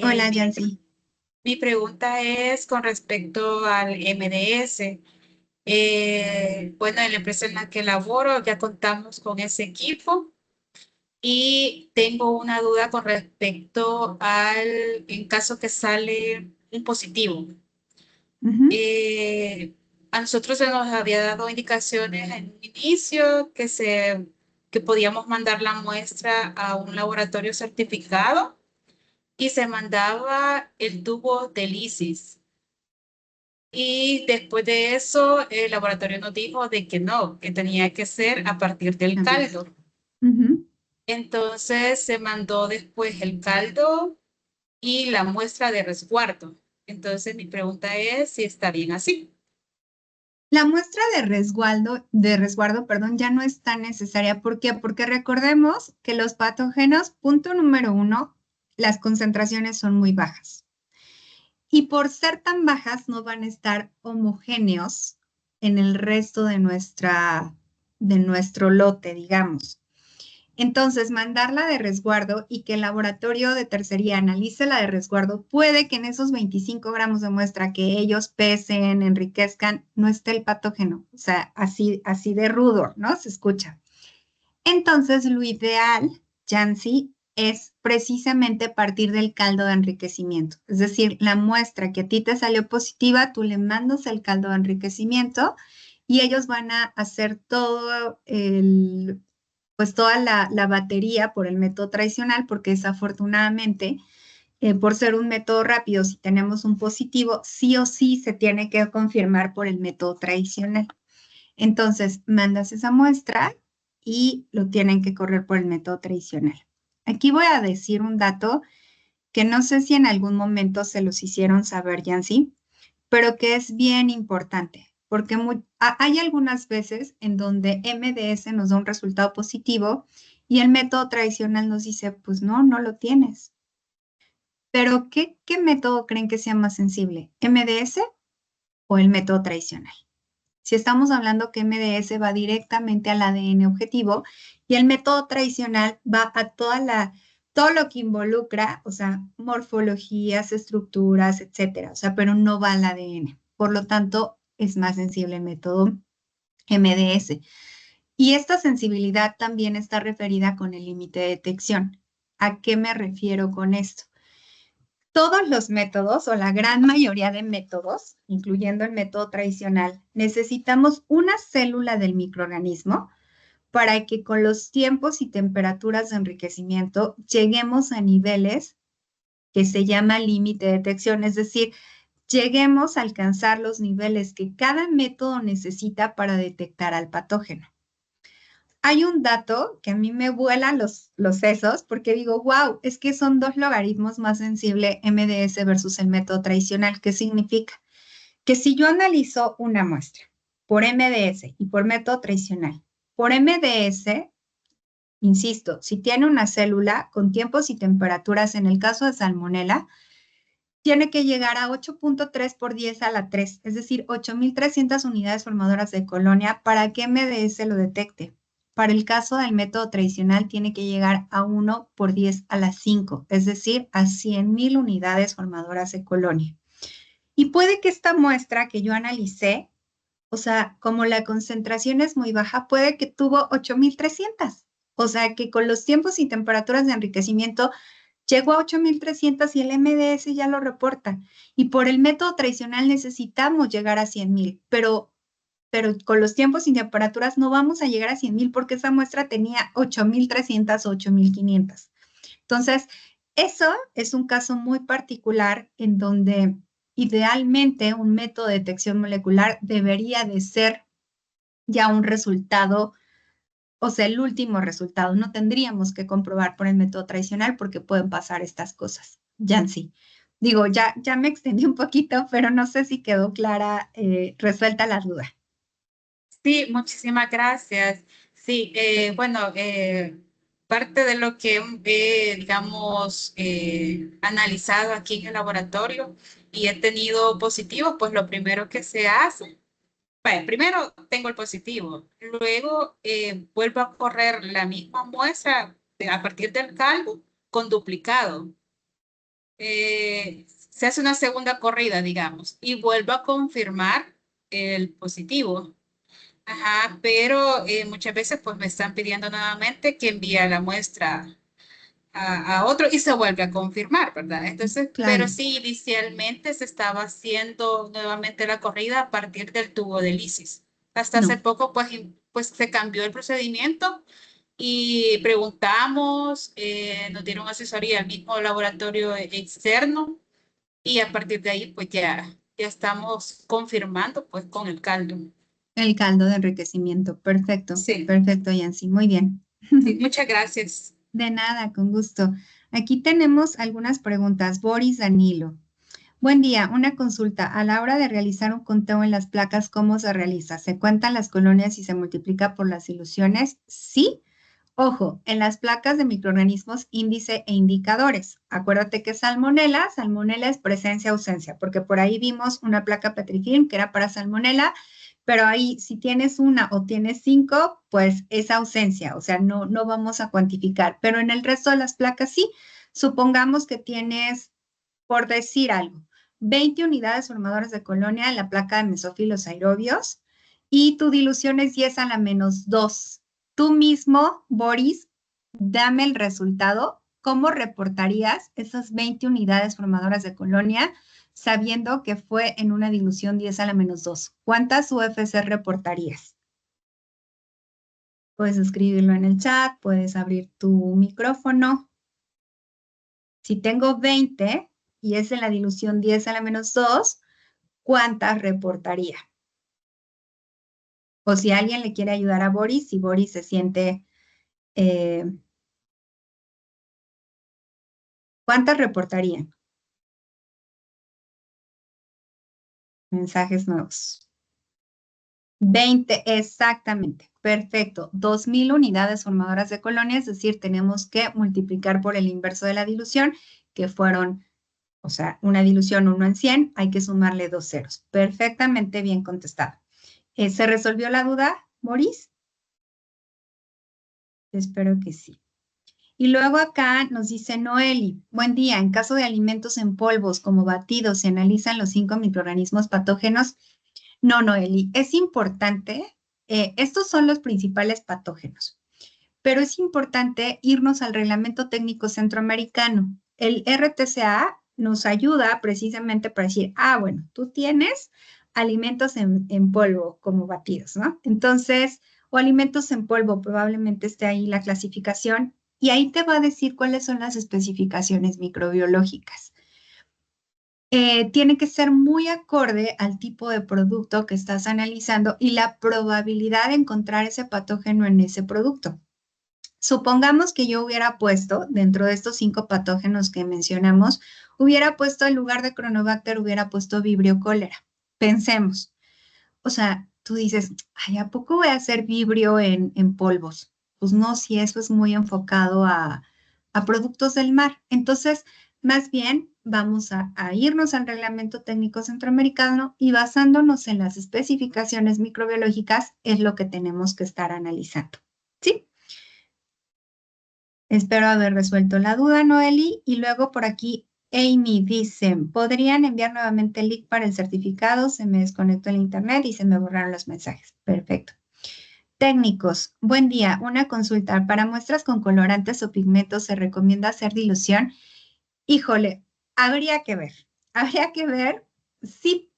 Hola, Mi, Yancy. mi pregunta es con respecto al MDS. Bueno, en la empresa en la que laboro ya contamos con ese equipo y tengo una duda con respecto en caso que sale un positivo. Ujú, A nosotros se nos había dado indicaciones en un inicio que podíamos mandar la muestra a un laboratorio certificado y se mandaba el tubo de lisis. Y después de eso, el laboratorio nos dijo de que no, que tenía que ser a partir del la caldo. muestra. Ujú. Entonces se mandó después el caldo y la muestra de resguardo. Entonces mi pregunta es si está bien así. La muestra de resguardo, perdón, ya no es tan necesaria. ¿Por qué? Porque recordemos que los patógenos, punto número uno, las concentraciones son muy bajas. Y por ser tan bajas, no van a estar homogéneos en el resto de nuestro lote, digamos. Entonces, mandarla de resguardo y que el laboratorio de tercería analice la de resguardo, puede que en esos 25 gramos de muestra que ellos pesen, enriquezcan, no esté el patógeno. O sea, así de rudo, ¿no? Se escucha. Entonces, lo ideal, Jancy, es precisamente partir del caldo de enriquecimiento. Es decir, la muestra que a ti te salió positiva, tú le mandas el caldo de enriquecimiento y ellos van a hacer pues toda la batería por el método tradicional, porque desafortunadamente, por ser un método rápido, si tenemos un positivo, sí o sí se tiene que confirmar por el método tradicional. Entonces, mandas esa muestra y lo tienen que correr por el método tradicional. Aquí voy a decir un dato que no sé si en algún momento se los hicieron saber, Yancy, pero que es bien importante, porque hay algunas veces en donde MDS nos da un resultado positivo y el método tradicional nos dice, pues no, no lo tienes. Pero ¿qué método creen que sea más sensible? ¿MDS o el método tradicional? Si estamos hablando que MDS va directamente al ADN objetivo y el método tradicional va a todo lo que involucra, o sea, morfologías, estructuras, etcétera, o sea, pero no va al ADN. Por lo tanto, es más sensible el método MDS. Y esta sensibilidad también está referida con el límite de detección. ¿A qué me refiero con esto? Todos los métodos o la gran mayoría de métodos, incluyendo el método tradicional, necesitamos una célula del microorganismo para que con los tiempos y temperaturas de enriquecimiento lleguemos a niveles que se llama límite de detección, es decir, lleguemos a alcanzar los niveles que cada método necesita para detectar al patógeno. Hay un dato que a mí me vuelan los sesos porque digo, wow, es que son dos logaritmos más sensibles MDS versus el método tradicional. ¿Qué significa? Que si yo analizo una muestra por MDS y por método tradicional, por MDS insisto, si tiene una célula con tiempos y temperaturas, en el caso de Salmonella, tiene que llegar a 8.3 por 10 a la 3, es decir, 8.300 unidades formadoras de colonia para que MDS lo detecte. Para el caso del método tradicional, tiene que llegar a 1 por 10 a la 5, es decir, a 100.000 unidades formadoras de colonia. Y puede que esta muestra que yo analicé, o sea, como la concentración es muy baja, puede que tuvo 8.300. O sea, que con los tiempos y temperaturas de enriquecimiento llegó a 8.300 y el MDS ya lo reporta. Y por el método tradicional necesitamos llegar a 100.000, pero con los tiempos y temperaturas no vamos a llegar a 100.000 porque esa muestra tenía 8.300 o 8.500. Entonces, eso es un caso muy particular en donde idealmente un método de detección molecular debería de ser ya un resultado, o sea, el último resultado. No tendríamos que comprobar por el método tradicional porque pueden pasar estas cosas. Yancy. Digo, ya me extendí un poquito, pero no sé si quedó clara, resuelta la duda. Sí, muchísimas gracias. Sí, bueno, parte de lo que he, digamos, analizado aquí en el laboratorio y he tenido positivos, pues lo primero que se hace, bueno, primero tengo el positivo, luego vuelvo a correr la misma muestra a partir del calvo con duplicado. Se hace una segunda corrida, digamos, y vuelvo a confirmar el positivo. Ajá, pero muchas veces pues me están pidiendo nuevamente que envíe la muestra a otro y se vuelve a confirmar, ¿verdad? Entonces, pero Claro, sí, inicialmente se estaba haciendo nuevamente la corrida a partir del tubo de lisis. Hasta hace no. poco pues, pues se cambió el procedimiento y preguntamos, nos dieron asesoría al mismo laboratorio externo y a partir de ahí pues ya estamos confirmando pues con el caldo. El caldo de enriquecimiento. Perfecto, Sí. perfecto, Yancy. Muy bien. Sí, muchas gracias. De nada, con gusto. Aquí tenemos algunas preguntas. Boris Danilo. Buen día, una consulta. A la hora de realizar un conteo en las placas, ¿cómo se realiza? ¿Se cuentan las colonias y se multiplica por las ilusiones? Sí. Ojo, en las placas de microorganismos, índice e indicadores. Acuérdate que salmonela es presencia-ausencia, porque por ahí vimos una placa Petrifilm que era para salmonela, pero ahí si tienes una o tienes 5, pues es ausencia, o sea, no vamos a cuantificar. Pero en el resto de las placas sí, supongamos que tienes, por decir algo, 20 unidades formadoras de colonia en la placa de mesófilos aerobios y tu dilución es 10 a la menos 2. Tú mismo, Boris, dame el resultado. ¿Cómo reportarías esas 20 unidades formadoras de colonia sabiendo que fue en una dilución 10 a la menos 2? ¿Cuántas UFC reportarías? Puedes escribirlo en el chat, puedes abrir tu micrófono. Si tengo 20 y es en la dilución 10 a la menos 2, ¿cuántas reportaría? O si alguien le quiere ayudar a Boris, si Boris se siente, eh, ¿cuántas reportarían? Mensajes nuevos. 20, exactamente. Perfecto. 2.000 unidades formadoras de colonia, es decir, tenemos que multiplicar por el inverso de la dilución, que fueron, o sea, una dilución 1 en 100, hay que sumarle 2 ceros. Perfectamente bien contestado. ¿Se resolvió la duda, Boris? Espero que sí. Y luego acá nos dice Noeli, buen día, en caso de alimentos en polvos como batidos, ¿se analizan los 5 microorganismos patógenos? No, Noeli, es importante, estos son los principales patógenos, pero es importante irnos al Reglamento Técnico Centroamericano. El RTCA nos ayuda precisamente para decir, bueno, tú tienes alimentos en polvo como batidos, ¿no? Entonces, o alimentos en polvo, probablemente esté ahí la clasificación y ahí te va a decir cuáles son las especificaciones microbiológicas. Tiene que ser muy acorde al tipo de producto que estás analizando y la probabilidad de encontrar ese patógeno en ese producto. Supongamos que yo hubiera puesto, dentro de estos 5 patógenos que mencionamos, hubiera puesto en lugar de Cronobacter, hubiera puesto Vibrio cólera. Pensemos, o sea, tú dices, ay, ¿a poco voy a hacer Vibrio en polvos? pues no, si eso es muy enfocado a productos del mar. Entonces, más bien vamos a irnos al reglamento técnico centroamericano y basándonos en las especificaciones microbiológicas es lo que tenemos que estar analizando. ¿Sí? Espero haber resuelto la duda, Noeli. Y luego por aquí, Amy dice, ¿podrían enviar nuevamente el link para el certificado? Se me desconectó el internet y se me borraron los mensajes. Perfecto. Técnicos, buen día. Una consulta. Para muestras con colorantes o pigmentos, ¿se recomienda hacer dilución? Híjole, habría que ver. Habría que ver. Sí.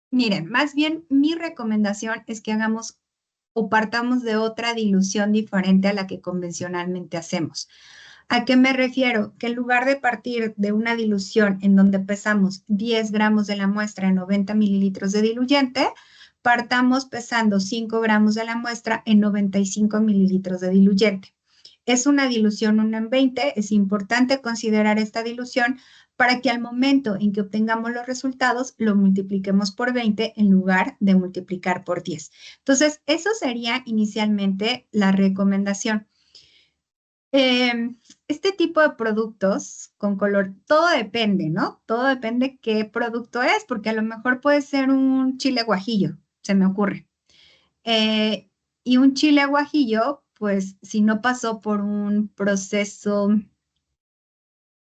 Miren, más bien mi recomendación es que hagamos o partamos de otra dilución diferente a la que convencionalmente hacemos. ¿A qué me refiero? Que en lugar de partir de una dilución en donde pesamos 10 gramos de la muestra en 90 mililitros de diluyente, partamos pesando 5 gramos de la muestra en 95 mililitros de diluyente. Es una dilución 1 en 20, es importante considerar esta dilusión para que al momento en que obtengamos los resultados lo multipliquemos por 20 en lugar de multiplicar por 10. Entonces, eso sería inicialmente la recomendación. Este tipo de productos con color, todo depende, ¿no? Todo depende qué producto es, porque a lo mejor puede ser un chile guajillo, se me ocurre. Y un chile guajillo, pues si no pasó por un proceso,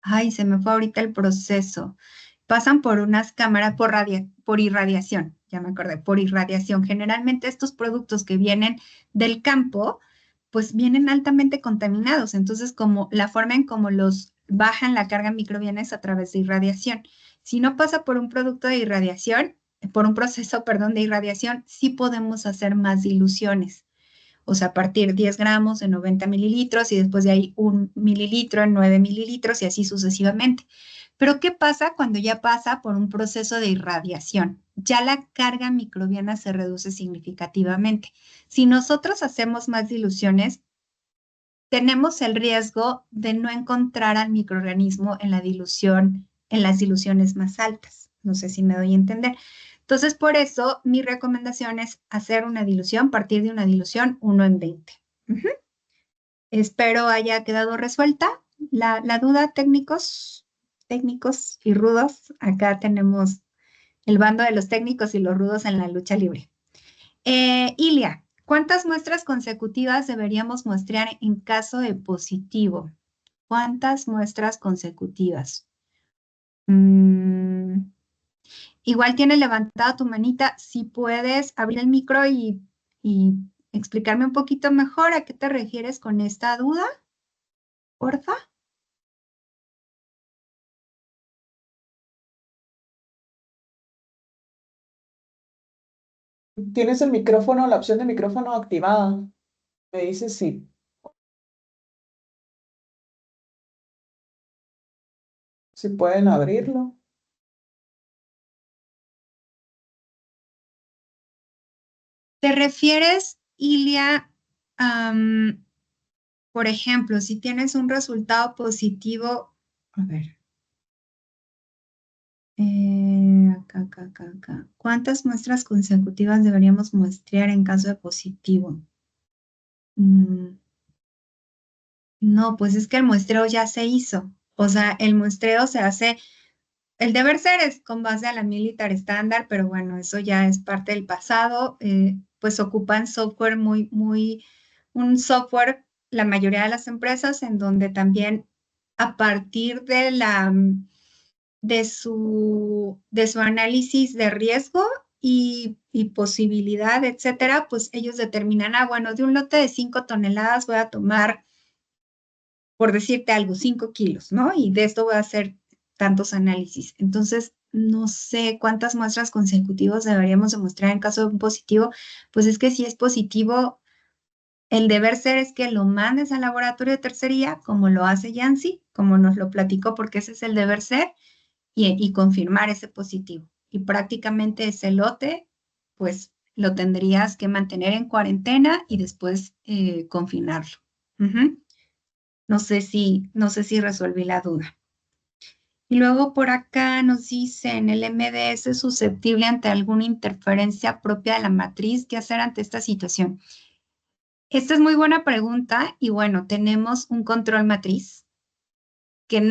ay, se me fue ahorita el proceso, pasan por unas cámaras por irradiación, ya me acordé, por irradiación. Generalmente estos productos que vienen del campo, pues vienen altamente contaminados. Entonces, como la forma en cómo los bajan la carga microbiana es a través de irradiación. Si no pasa por un producto de irradiación, por un proceso, perdón, de irradiación, sí podemos hacer más diluciones. O sea, a partir 10 gramos en 90 mililitros y después de ahí 1 mililitro en 9 mililitros y así sucesivamente. Pero ¿qué pasa cuando ya pasa por un proceso de irradiación? Ya la carga microbiana se reduce significativamente. Si nosotros hacemos más diluciones, tenemos el riesgo de no encontrar al microorganismo en la dilución, en las diluciones más altas. No sé si me doy a entender. Entonces, por eso mi recomendación es hacer una dilución, partir de una dilución 1 en 20. Espero haya quedado resuelta la duda, técnicos y rudos. Acá tenemos el bando de los técnicos y los rudos en la lucha libre. Ilia, ¿cuántas muestras consecutivas deberíamos muestrear en caso de positivo? ¿Cuántas muestras consecutivas? Igual tienes levantada tu manita. Si puedes abrir el micro y explicarme un poquito mejor a qué te refieres con esta duda, porfa. Tienes el micrófono, la opción de micrófono activada. Me dice sí. Si pueden abrirlo. ¿Te refieres, Ilia, por ejemplo, si tienes un resultado positivo, a ver, acá. ¿Cuántas muestras consecutivas deberíamos muestrear en caso de positivo? No, pues es que el muestreo ya se hizo. O sea, el muestreo se hace, el deber ser es con base a la militar estándar, pero bueno, eso ya es parte del pasado. Pues ocupan software un software, la mayoría de las empresas, en donde también a partir de su análisis de riesgo y posibilidad, etcétera, pues ellos determinan, bueno, de un lote de 5 toneladas voy a tomar, por decirte algo, 5 kilos, ¿no? Y de esto voy a hacer tantos análisis. Entonces, no sé cuántas muestras consecutivas deberíamos demostrar en caso de un positivo. Pues es que si es positivo, el deber ser es que lo mandes al laboratorio de tercería, como lo hace Yancy, como nos lo platicó, porque ese es el deber ser, y confirmar ese positivo. Y prácticamente ese lote, pues lo tendrías que mantener en cuarentena y después confinarlo. No sé si resolví la duda. Y luego por acá nos dicen, el MDS es susceptible ante alguna interferencia propia de la matriz. ¿Qué hacer ante esta situación? Esta es muy buena pregunta y bueno, tenemos un control matriz que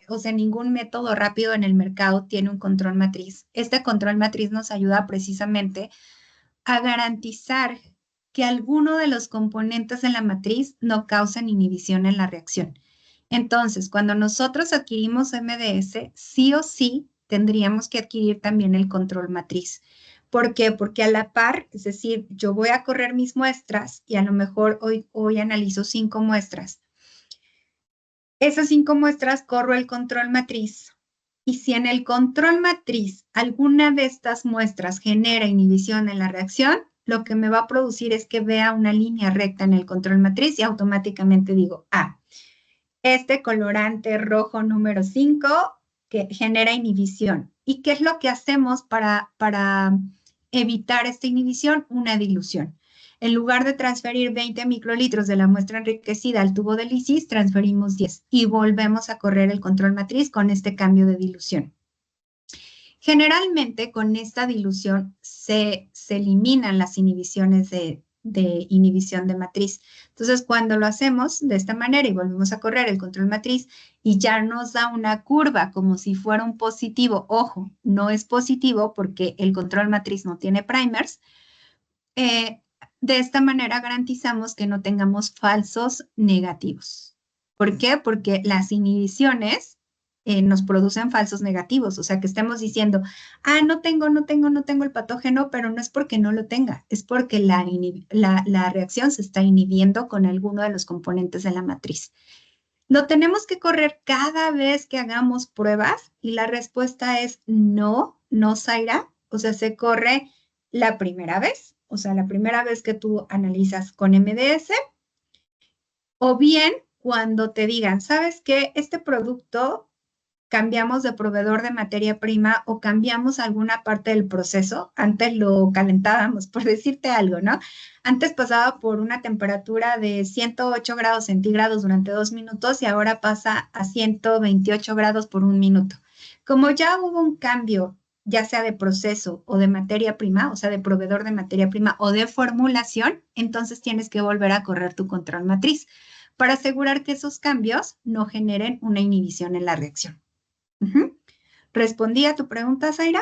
o sea, ningún método rápido en el mercado tiene un control matriz. Este control matriz nos ayuda precisamente a garantizar que alguno de los componentes de la matriz no causen inhibición en la reacción. Entonces, cuando nosotros adquirimos MDS, sí o sí tendríamos que adquirir también el control matriz. ¿Por qué? Porque a la par, es decir, yo voy a correr mis muestras y a lo mejor hoy analizo 5 muestras. Esas 5 muestras corro el control matriz y si en el control matriz alguna de estas muestras genera inhibición en la reacción, lo que me va a producir es que vea una línea recta en el control matriz y automáticamente digo, este colorante rojo número 5 que genera inhibición. ¿Y qué es lo que hacemos para evitar esta inhibición? Una dilución. En lugar de transferir 20 microlitros de la muestra enriquecida al tubo de lisis, transferimos 10 y volvemos a correr el control matriz con este cambio de dilución. Generalmente con esta dilución se eliminan las inhibiciones de inhibición de matriz. Entonces, cuando lo hacemos de esta manera y volvemos a correr el control matriz y ya nos da una curva como si fuera un positivo, ojo, no es positivo porque el control matriz no tiene primers, de esta manera garantizamos que no tengamos falsos negativos. ¿Por qué? Porque las inhibiciones nos producen falsos negativos, o sea que estemos diciendo, no tengo el patógeno, pero no es porque no lo tenga, es porque la reacción se está inhibiendo con alguno de los componentes de la matriz. Lo tenemos que correr cada vez que hagamos pruebas y la respuesta es no, Zaira, o sea, se corre la primera vez, o sea, la primera vez que tú analizas con MDS, o bien cuando te digan, ¿sabes qué? Este producto cambiamos de proveedor de materia prima o cambiamos alguna parte del proceso. Antes lo calentábamos, por decirte algo, ¿no? Antes pasaba por una temperatura de 108 grados centígrados durante 2 minutos y ahora pasa a 128 grados por 1 minuto. Como ya hubo un cambio, ya sea de proceso o de materia prima, o sea, de proveedor de materia prima o de formulación, entonces tienes que volver a correr tu control matriz para asegurar que esos cambios no generen una inhibición en la reacción. ¿Respondí a tu pregunta, Zaira?